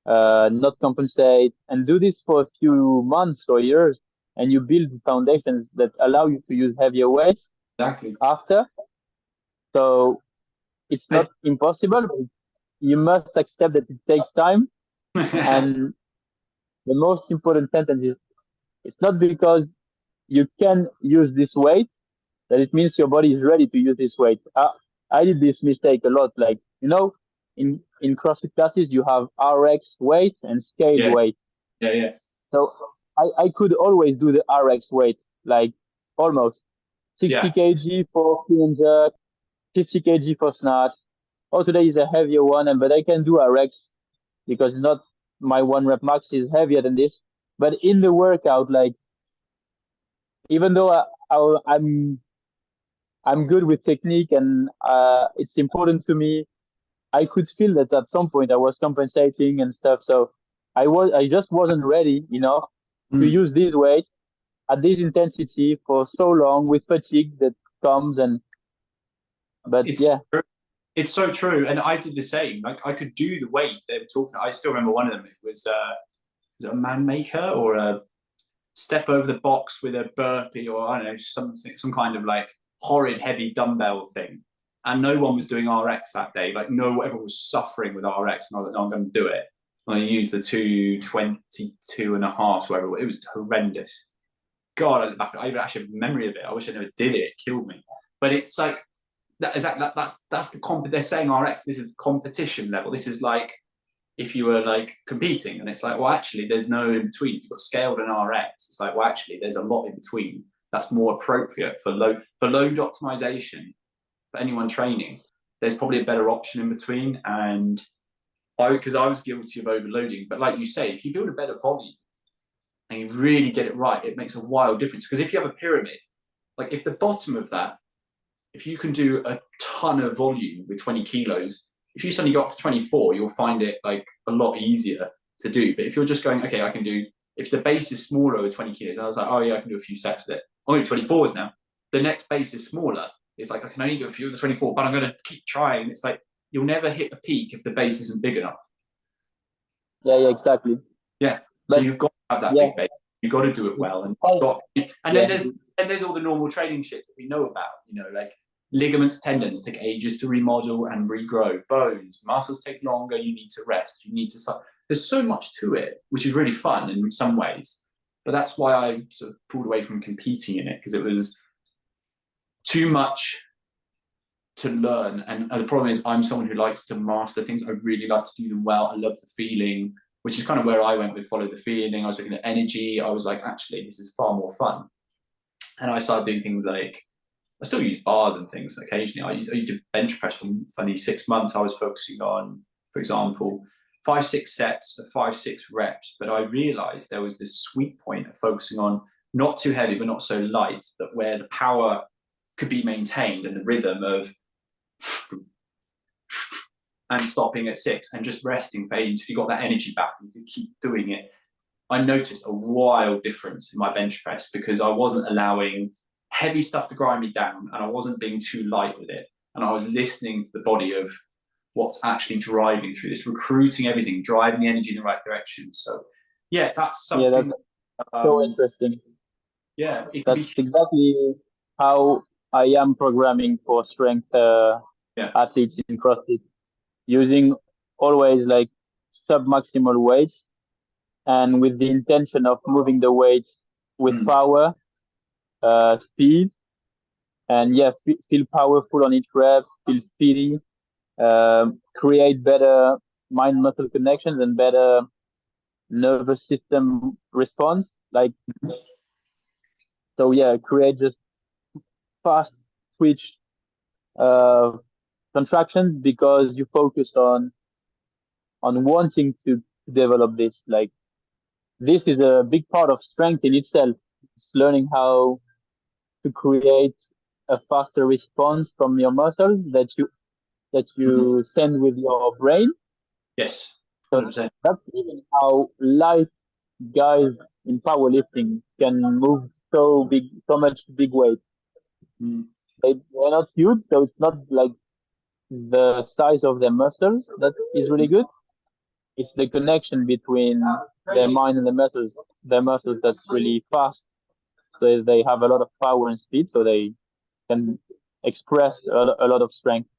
not compensate, and do this for a few months or years, and you build foundations that allow you to use heavier weights after. So it's not impossible, but you must accept that it takes time. And the most important sentence is, it's not because you can use this weight that it means your body is ready to use this weight. I did this mistake a lot. Like, in CrossFit classes, you have RX weight and scaled weight. So I could always do the RX weight, like almost 60 kg for clean and jerk, 50 kg for snatch. Oh, today is a heavier one, but I can do RX because not my 1 rep max is heavier than this. But in the workout, like, even though I'm good with technique and it's important to me, I could feel that at some point I was compensating and stuff. So I just wasn't ready, to use these weights at this intensity for so long with fatigue that comes. It's so true. And I did the same. Like, I could do the weight they were talking. I still remember one of them. It was a man maker or a step over the box with a burpee, or I don't know, some kind of like horrid heavy dumbbell thing. And no one was doing RX that day. Like, everyone was suffering with RX. And I was like, no, I'm going to do it. And I used the 222 and a half, so whatever. It was horrendous. God, I actually have a memory of it. I wish I never did it. It killed me. But it's like, that's the they're saying RX, this is competition level. This is like if you were like competing, and it's like, well, actually, there's no in between. You've got scaled and RX. It's like, well, actually, there's a lot in between. That's more appropriate for load optimization. For anyone training, there's probably a better option in between. And because I was guilty of overloading, but like you say, if you build a better volume and you really get it right, it makes a wild difference. Because if you have a pyramid, like if the bottom of that, if you can do a ton of volume with 20 kilos, if you suddenly got to 24, you'll find it like a lot easier to do. But if you're just going, okay, I can do, if the base is smaller with 20 kilos, I was like, oh yeah, I can do a few sets with it. I'm only 24s now. The next base is smaller. It's like, I can only do a few of the 24, but I'm going to keep trying. It's like, you'll never hit a peak if the base isn't big enough. Yeah, exactly. Yeah. So you've got to have that big base. You've got to do it well. And then there's all the normal training shit that we know about, like ligaments, tendons take ages to remodel and regrow. Bones, muscles take longer. You need to rest. You need to, there's so much to it, which is really fun in some ways. But that's why I sort of pulled away from competing in it, because it was too much to learn. And the problem is, I'm someone who likes to master things. I really like to do them well. I love the feeling, which is kind of where I went with follow the feeling. I was looking at energy. I was like, actually, this is far more fun. And I started doing things like, I still use bars and things occasionally. I used to bench press for funny 6 months. I was focusing on, for example, 5-6 sets of 5-6 reps. But I realized there was this sweet point of focusing on not too heavy, but not so light, that where the power could be maintained, and the rhythm of and stopping at 6 and just resting for 8 until you got that energy back and you keep doing it. I noticed a wild difference in my bench press because I wasn't allowing heavy stuff to grind me down, and I wasn't being too light with it. And I was listening to the body of what's actually driving through this, recruiting everything, driving the energy in the right direction. So yeah, that's something. Yeah, that's so interesting. Yeah, that's exactly how I am programming for strength athletes in CrossFit, using always like sub-maximal weights, and with the intention of moving the weights with power, speed, and feel powerful on each rep, feel speedy, create better mind-muscle connections and better nervous system response. Like, so yeah, create just fast twitch contractions because you focused on wanting to develop this. Like, this is a big part of strength in itself. It's learning how to create a faster response from your muscles that you send with your brain. Yes, 100%. So that's even how light guys in powerlifting can move so much big weight. They're not huge, so it's not like the size of their muscles that is really good. It's the connection between their mind and their muscles that's really fast. So they have a lot of power and speed, so they can express a lot of strength.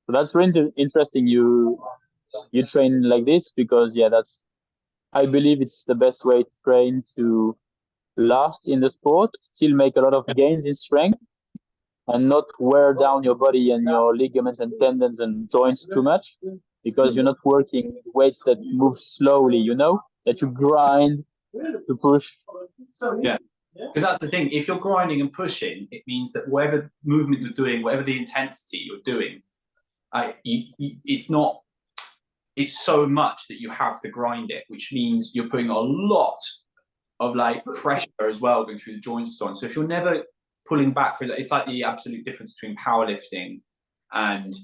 So that's really interesting. You train like this because I believe it's the best way to train to last in the sport, still make a lot of gains in strength, and not wear down your body and your ligaments and tendons and joints too much, because you're not working with weights that move slowly, that you grind to push. Yeah, because that's the thing. If you're grinding and pushing, it means that whatever movement you're doing, whatever the intensity you're doing, it's so much that you have to grind it, which means you're putting a lot of like pressure as well going through the joints on. So if you're never pulling back, it's like the absolute difference between powerlifting and,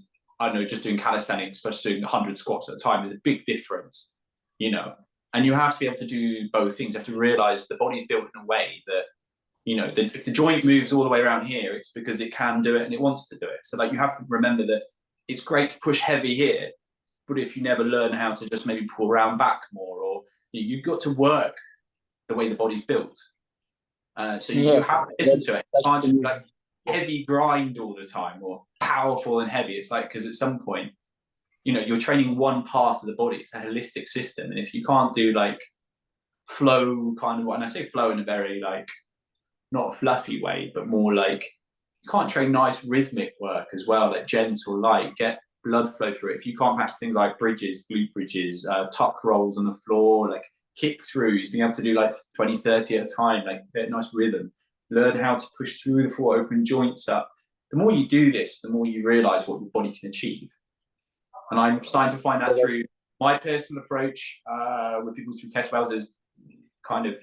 I don't know, just doing calisthenics, just doing 100 squats at a time. There's a big difference, and you have to be able to do both things. You have to realize the body's built in a way that, if the joint moves all the way around here, it's because it can do it and it wants to do it. So like, you have to remember that it's great to push heavy here, but if you never learn how to just maybe pull around back more, or you've got to work the way the body's built. So you have to listen to it. You can't just be like heavy grind all the time or powerful and heavy. It's like, because at some point, you're training one part of the body. It's a holistic system. And if you can't do like flow kind of, and I say flow in a very like, not fluffy way, but more like, you can't train nice rhythmic work as well, like gentle, light, get blood flow through it. If you can't match things like bridges, glute bridges, tuck rolls on the floor, like kick throughs, being able to do like 20, 30 at a time, like get a nice rhythm, learn how to push through the floor, open joints up. The more you do this, the more you realize what your body can achieve. And I'm starting to find that through my personal approach with people through kettlebells is kind of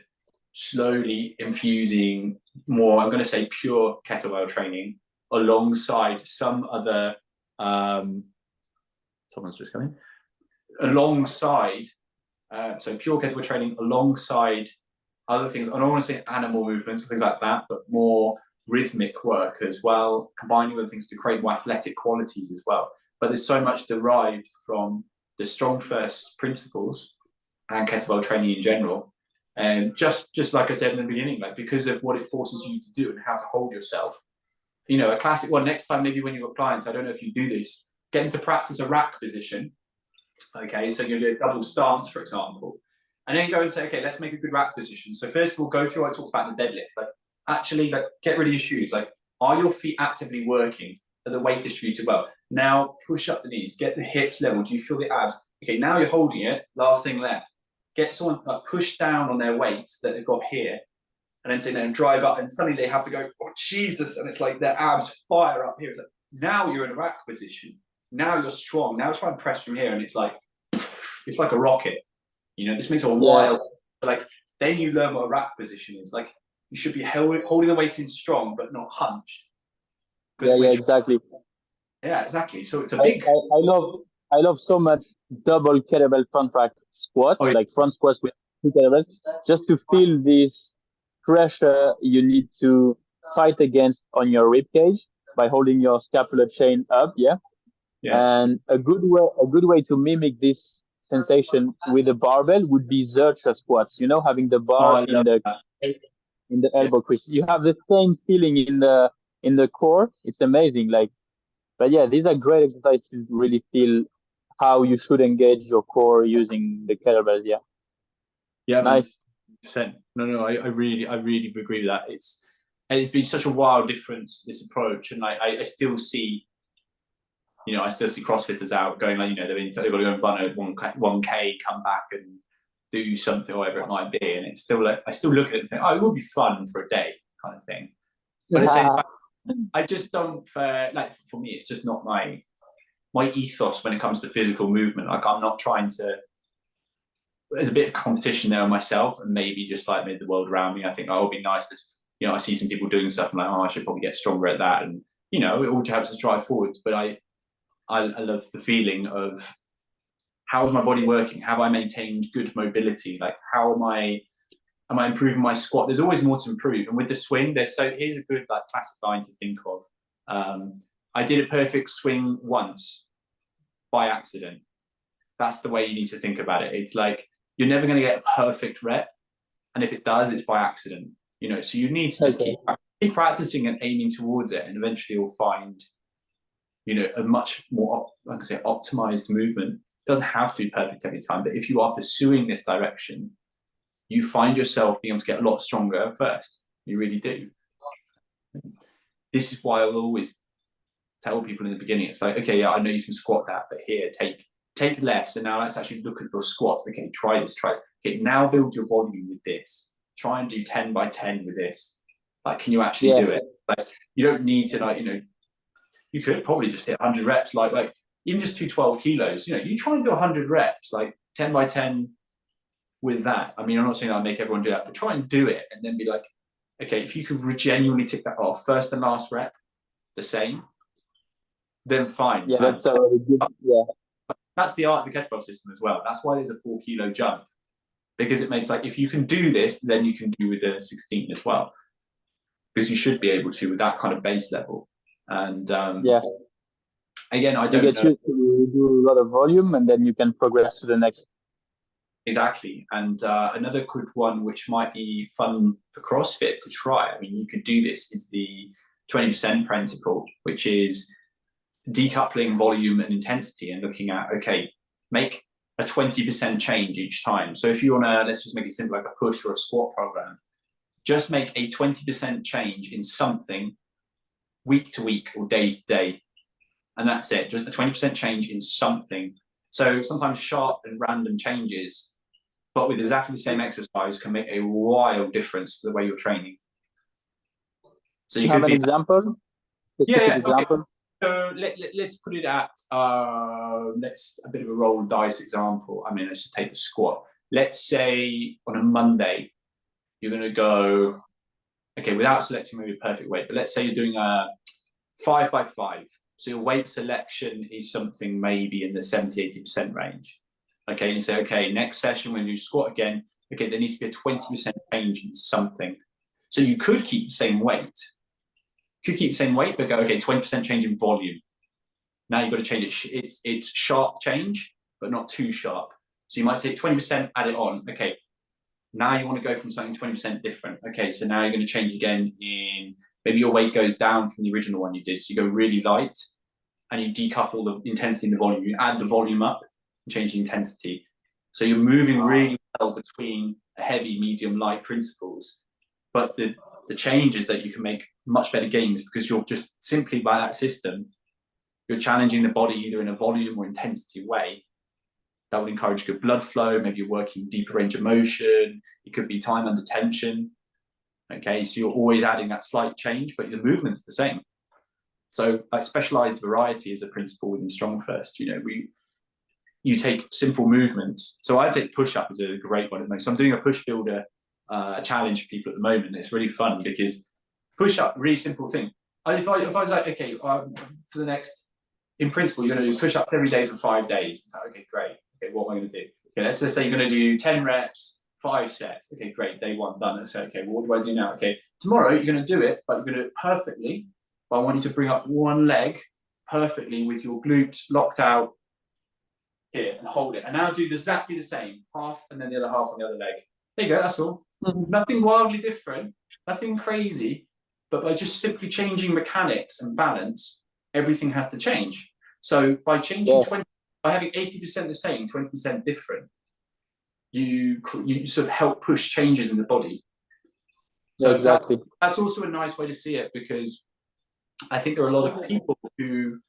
slowly infusing more, I'm going to say, pure kettlebell training alongside some other, someone's just coming, alongside, so pure kettlebell training alongside other things. I don't want to say animal movements or things like that, but more rhythmic work as well, combining other things to create more athletic qualities as well. But there's so much derived from the strong first principles and kettlebell training in general. And just like I said in the beginning, like because of what it forces you to do and how to hold yourself. A classic one, next time, maybe when you've got clients, I don't know if you do this, get them to practice a rack position. Okay, so you're going to do a double stance, for example, and then go and say, okay, let's make a good rack position. So first of all, go through what I talked about in the deadlift. Like, actually, like, get rid of your shoes. Like, are your feet actively working? Are the weight distributed well? Now push up the knees, get the hips level. Do you feel the abs? Okay, now you're holding it. Last thing left. Get someone push down on their weights that they've got here, and then say, no, drive up, and suddenly they have to go, oh Jesus, and it's like their abs fire up here. It's like, now you're in a rack position. Now you're strong. Now try and press from here, and it's like a rocket. This makes a wild. Like, then you learn what a rack position is. Like, you should be holding the weight in strong, but not hunched. Yeah, yeah, exactly. Yeah, exactly. So it's a I, big. I love so much double kettlebell front rack Oh, squats, like front squats with two kettlebells, just to feel this pressure you need to fight against on your rib cage by holding your scapular chain up. Yeah. yes. And a good way to mimic this sensation with a barbell would be Zercher squats. You know, having the Oh, bar I love that. in the Yeah. elbow crease. You have the same feeling in the core. It's amazing. Like, but yeah, these are great exercises to really feel how you should engage your core using the kettlebells. Yeah, Yeah, man. nice. Percent. No, no, I really agree with that. It's been such a wild difference, this approach, and I still see, I still see CrossFitters out going like, they've got to go and run a 1K, come back and do something, whatever it might be, and it's still like I still look at it and think, oh, it would be fun for a day, kind of thing. But at the same time, I just don't like for me, it's just not my ethos when it comes to physical movement. Like I'm not trying to. There's a bit of competition there on myself, and maybe just like maybe the world around me. I think, oh, it'll be nice to, I see some people doing stuff. I'm like, oh, I should probably get stronger at that, and it all helps us drive forwards. But I love the feeling of how is my body working? Have I maintained good mobility? Like how am I improving my squat? There's always more to improve. And with the swing, here's a good like classic line to think of. I did a perfect swing once by accident. That's the way you need to think about it. It's like you're never going to get a perfect rep, and if it does, it's by accident. So you need to just keep practicing and aiming towards it, and eventually you'll find, a much more, like I say, optimized movement. It doesn't have to be perfect every time, but if you are pursuing this direction, you find yourself being able to get a lot stronger at first. You really do. This is why I'll always tell people in the beginning, it's like, okay, yeah, I know you can squat that, but here, take less, and now let's actually look at your squats. Okay, try this. Okay, now build your volume with this. Try and do 10 by 10 with this. Like, can you actually do it? Like, you don't need to, you could probably just hit 100 reps, like even just 212 kilos. You try and do 100 reps, like 10 by 10 with that. I mean, I'm not saying I'll make everyone do that, but try and do it, and then be like, okay, if you could genuinely tick that off, first and last rep, the same, then fine. Yeah, that's a really good. Yeah. That's the art of the kettlebell system as well. That's why there's a 4 kilo jump, because it makes like if you can do this, then you can do with the 16 as well, because you should be able to with that kind of base level. And again, I don't know. You to do a lot of volume, and then you can progress to the next. Exactly. And another quick one, which might be fun for CrossFit to try. I mean, you could do this, is the 20% principle, which is decoupling volume and intensity and looking at, okay, make a 20% change each time. So if you want to, let's just make it simple, like a push or a squat program, just make a 20% change in something week to week or day to day. And that's it, just a 20% change in something. So sometimes sharp and random changes, but with exactly the same exercise, can make a wild difference to the way you're training. So you have an example? Yeah. Okay. So let's put it at let's a bit of a roll of dice example. I mean, let's just take the squat. Let's say on a Monday you're going to go, okay, without selecting maybe a perfect weight, but let's say you're doing a 5 by 5. So your weight selection is something maybe in the 70-80% range. Okay, and you say, okay, next session when you squat again, okay, there needs to be a 20% change in something. So you could keep the same weight. But go, okay, 20% change in volume. Now you've got to change it. It's sharp change, but not too sharp. So you might take 20%, add it on. Okay, now you want to go from something 20% different. Okay, so now you're going to change again in, maybe your weight goes down from the original one you did. So you go really light and you decouple the intensity and the volume. You add the volume up and change the intensity. So you're moving really well between heavy, medium, light principles. But the change is that you can make much better gains, because you're just simply, by that system, you're challenging the body either in a volume or intensity way that would encourage good blood flow. Maybe you're working deeper range of motion. It could be time under tension. Okay, so you're always adding that slight change, but the movement's the same. So like specialized variety is a principle within Strong First. You take simple movements. So I take push-up as a great one. So I'm doing a push builder challenge for people at the moment. It's really fun because push-up, really simple thing. if I was like, okay, for the next, in principle, you're going to do push-ups every day for 5 days. It's like, okay, great. Okay, what am I going to do? Okay, let's just say you're going to do 10 reps, 5 sets. Okay, great. Day 1 done. Let's say, okay, well, what do I do now? Okay, tomorrow you're going to do it, but you're going to do it perfectly. But I want you to bring up one leg perfectly with your glutes locked out here and hold it. And now do exactly the same, half and then the other half on the other leg. There you go, that's all. Nothing wildly different, nothing crazy, but by just simply changing mechanics and balance, everything has to change. So by changing by having 80% the same, 20% different, you sort of help push changes in the body. So exactly. That's also a nice way to see it, because I think there are a lot of people who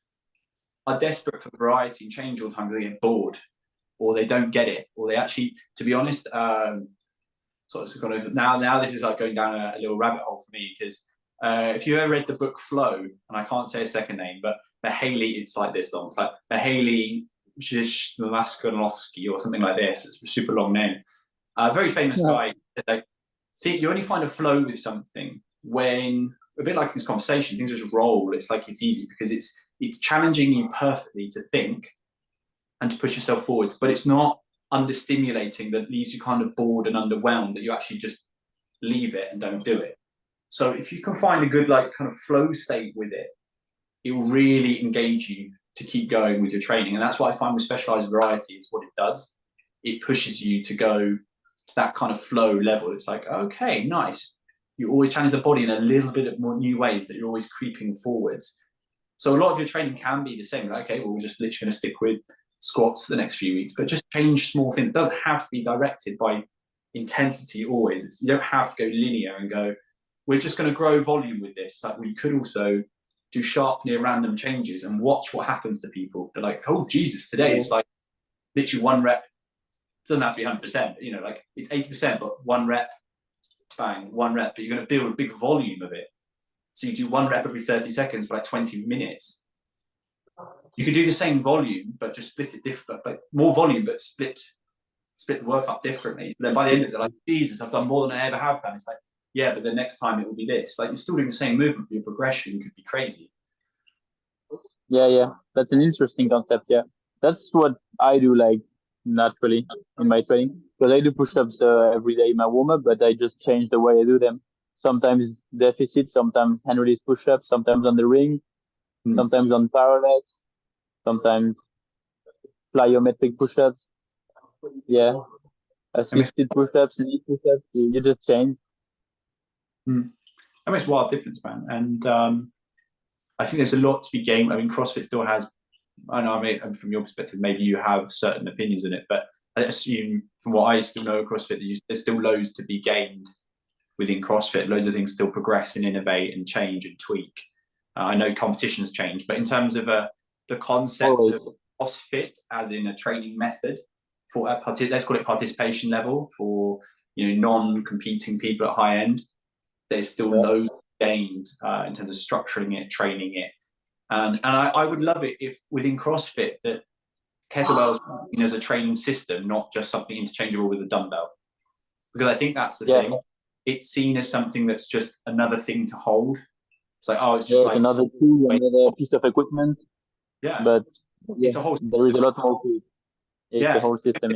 are desperate for variety and change all the time because they get bored, or they don't get it, or they actually, to be honest, so it's kind of now this is like going down a little rabbit hole for me, because if you ever read the book Flow, and I can't say a second name, but Mihaly, it's like this long, it's like Mihaly Csikszentmihalyi or something like this. It's a super long name. A very famous guy. Like, you only find a flow with something when, a bit like this conversation, things just roll. It's like it's easy because it's challenging you perfectly to think and to push yourself forwards, but it's not understimulating that leaves you kind of bored and underwhelmed, that you actually just leave it and don't do it. So if you can find a good like kind of flow state with it, it will really engage you to keep going with your training. And that's what I find with specialized variety is what it does. It pushes you to go to that kind of flow level. It's like, okay, nice. You always challenge the body in a little bit of more new ways, that you're always creeping forwards. So a lot of your training can be the same. Okay, well, we're just literally going to stick with squats the next few weeks, but just change small things. It doesn't have to be directed by intensity always. You don't have to go linear and go, we're just going to grow volume with this. Like, we could also do sharp near random changes and watch what happens to people. They're like, oh Jesus, today it's like literally 1 rep. It doesn't have to be 100%, you know, like it's 80%, but 1 rep, bang, 1 rep, but you're going to build a big volume of it. So you do 1 rep every 30 seconds for like 20 minutes. You could do the same volume, but just split it different, but more volume, but split the work up differently. So then by the end of it, they're like, Jesus, I've done more than I ever have done. It's like, yeah, but the next time it will be this. Like, you're still doing the same movement, but your progression could be crazy. Yeah, that's an interesting concept. Yeah, that's what I do, like, naturally in my training, because I do push-ups every day in my warm-up, but I just change the way I do them. Sometimes deficit, sometimes hand release push-ups, sometimes on the ring, sometimes on parallels, sometimes plyometric push-ups. Yeah, assisted push-ups, knee push-ups. You just change. That makes a wild difference, man. And I think there's a lot to be gained. I mean, CrossFit still has, I know, I mean, from your perspective, maybe you have certain opinions on it, but I assume from what I still know of CrossFit, there's still loads to be gained within CrossFit. Loads of things still progress and innovate and change and tweak. I know competitions change, but in terms of the concept of CrossFit as in a training method for let's call it participation level for, you know, non-competing people at high end, there's still loads gained in terms of structuring it, training it. And I would love it if within CrossFit that kettlebells as a training system, not just something interchangeable with a dumbbell. Because I think that's the thing. It's seen as something that's just another thing to hold. It's like, oh, it's just like another tool, another piece of equipment. Yeah. But it's a whole there is a lot more to it. It's a whole system,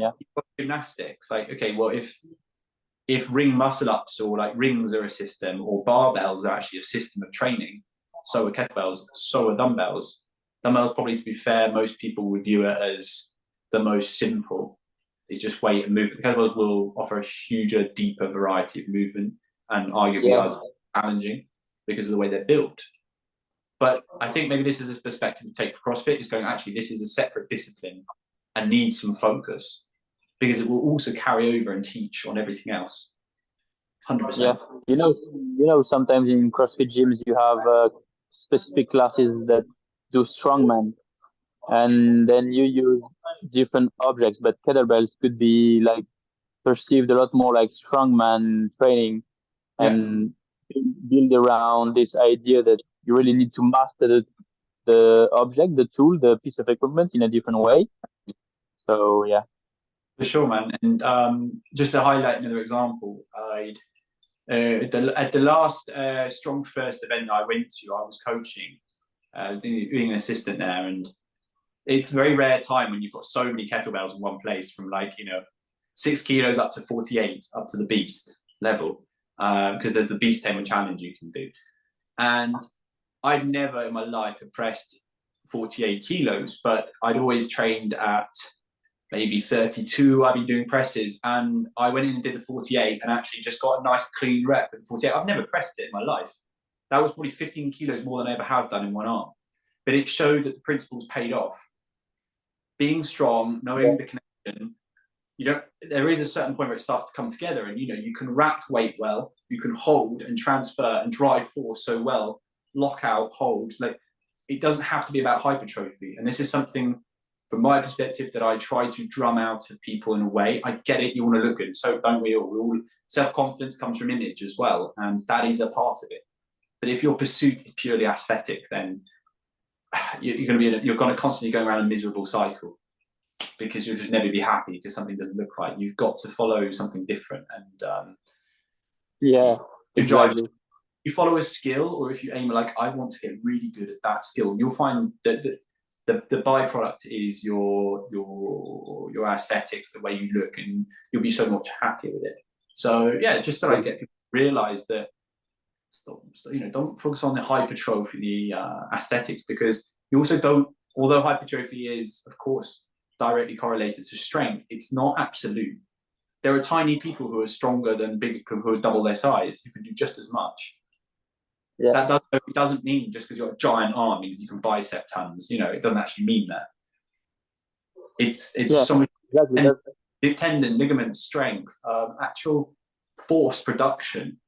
Gymnastics. Like, okay, well, if ring muscle ups or like rings are a system, or barbells are actually a system of training, so are kettlebells, so are dumbbells. Dumbbells, probably, to be fair, most people would view it as the most simple. It's just weight and movement. The kettlebells will offer a huger, deeper variety of movement, and arguably challenging because of the way they're built. But I think maybe this is a perspective to take for CrossFit, is going, actually, this is a separate discipline and needs some focus, because it will also carry over and teach on everything else. 100%. Yeah, you know, sometimes in CrossFit gyms you have specific classes that do strongman, and then you use different objects, but kettlebells could be like perceived a lot more like strongman training, and build around this idea that you really need to master the object, the tool, the piece of equipment in a different way. So yeah. For sure, man. And just to highlight another example, At the last Strong First event I went to, I was coaching, being an assistant there, and it's a very rare time when you've got so many kettlebells in one place, from like 6 kilos up to 48, up to the beast level, because there's the beast tamer challenge you can do, and I'd never in my life have pressed 48 kilos, but I'd always trained at maybe 32. I'd been doing presses, and I went in and did the 48 and actually just got a nice clean rep with the 48. I've never pressed it in my life. That was probably 15 kilos more than I ever have done in one arm. But it showed that the principles paid off. Being strong, knowing the connection, there is a certain point where it starts to come together, and you can rack weight well, you can hold and transfer and drive force so well, lock out, hold. Like, it doesn't have to be about hypertrophy. And this is something, from my perspective, that I try to drum out of people in a way. I get it, you want to look good, so don't we all. Self-confidence comes from image as well, and that is a part of it. But if your pursuit is purely aesthetic, then you're going to constantly go around a miserable cycle, because you'll just never be happy because something doesn't look right. You've got to follow something different, and exactly. You follow a skill, or if you aim like, I want to get really good at that skill, you'll find that the byproduct is your aesthetics, the way you look, and you'll be so much happier with it. So yeah, just that I get people to realize that don't focus on the hypertrophy, the aesthetics, because you also don't. Although hypertrophy is, of course, directly correlated to strength, it's not absolute. There are tiny people who are stronger than big people who are double their size, who can do just as much. Yeah. That doesn't mean just because you've got a giant arm means you can bicep tons. It doesn't actually mean that. It's so much tendon, ligament strength, actual force production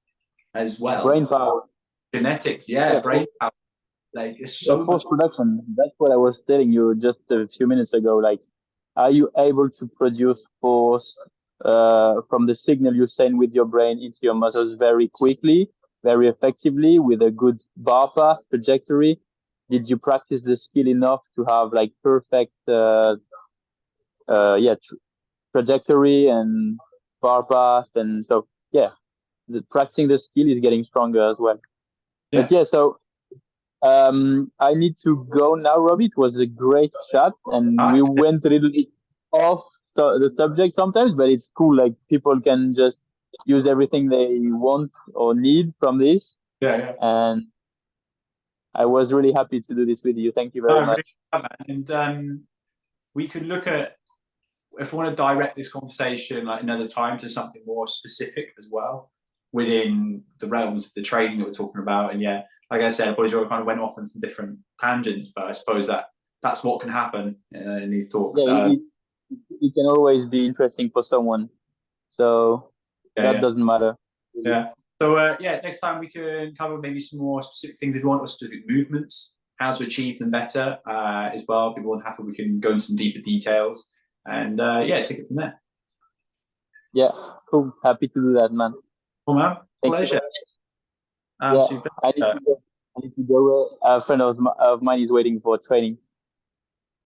as well. Brain power. Genetics, brain power. Like, it's so force production. That's what I was telling you just a few minutes ago. Like, are you able to produce force from the signal you send with your brain into your muscles very quickly, very effectively, with a good bar path trajectory? Did you practice the skill enough to have like perfect trajectory and bar path? And so practicing the skill is getting stronger as well. But so I need to go now, Robbie. It was a great chat, and we went a little bit off the subject sometimes, but it's cool. Like, people can just use everything they want or need from this. And I was really happy to do this with you. Thank you very much. Really, and we could look at, if we want to direct this conversation like another time to something more specific as well, within the realms of the training that we're talking about. And like I said, apologies, I kind of went off on some different tangents, but I suppose that's what can happen in these talks. It can always be interesting for someone, so that doesn't matter. So next time we can cover maybe some more specific things if you want, or specific movements, how to achieve them better as well. Be more than happy we can go into some deeper details, and take it from there. Yeah, cool. Happy to do that, man. Cool, man. Pleasure. I need to go. A friend of mine is waiting for training.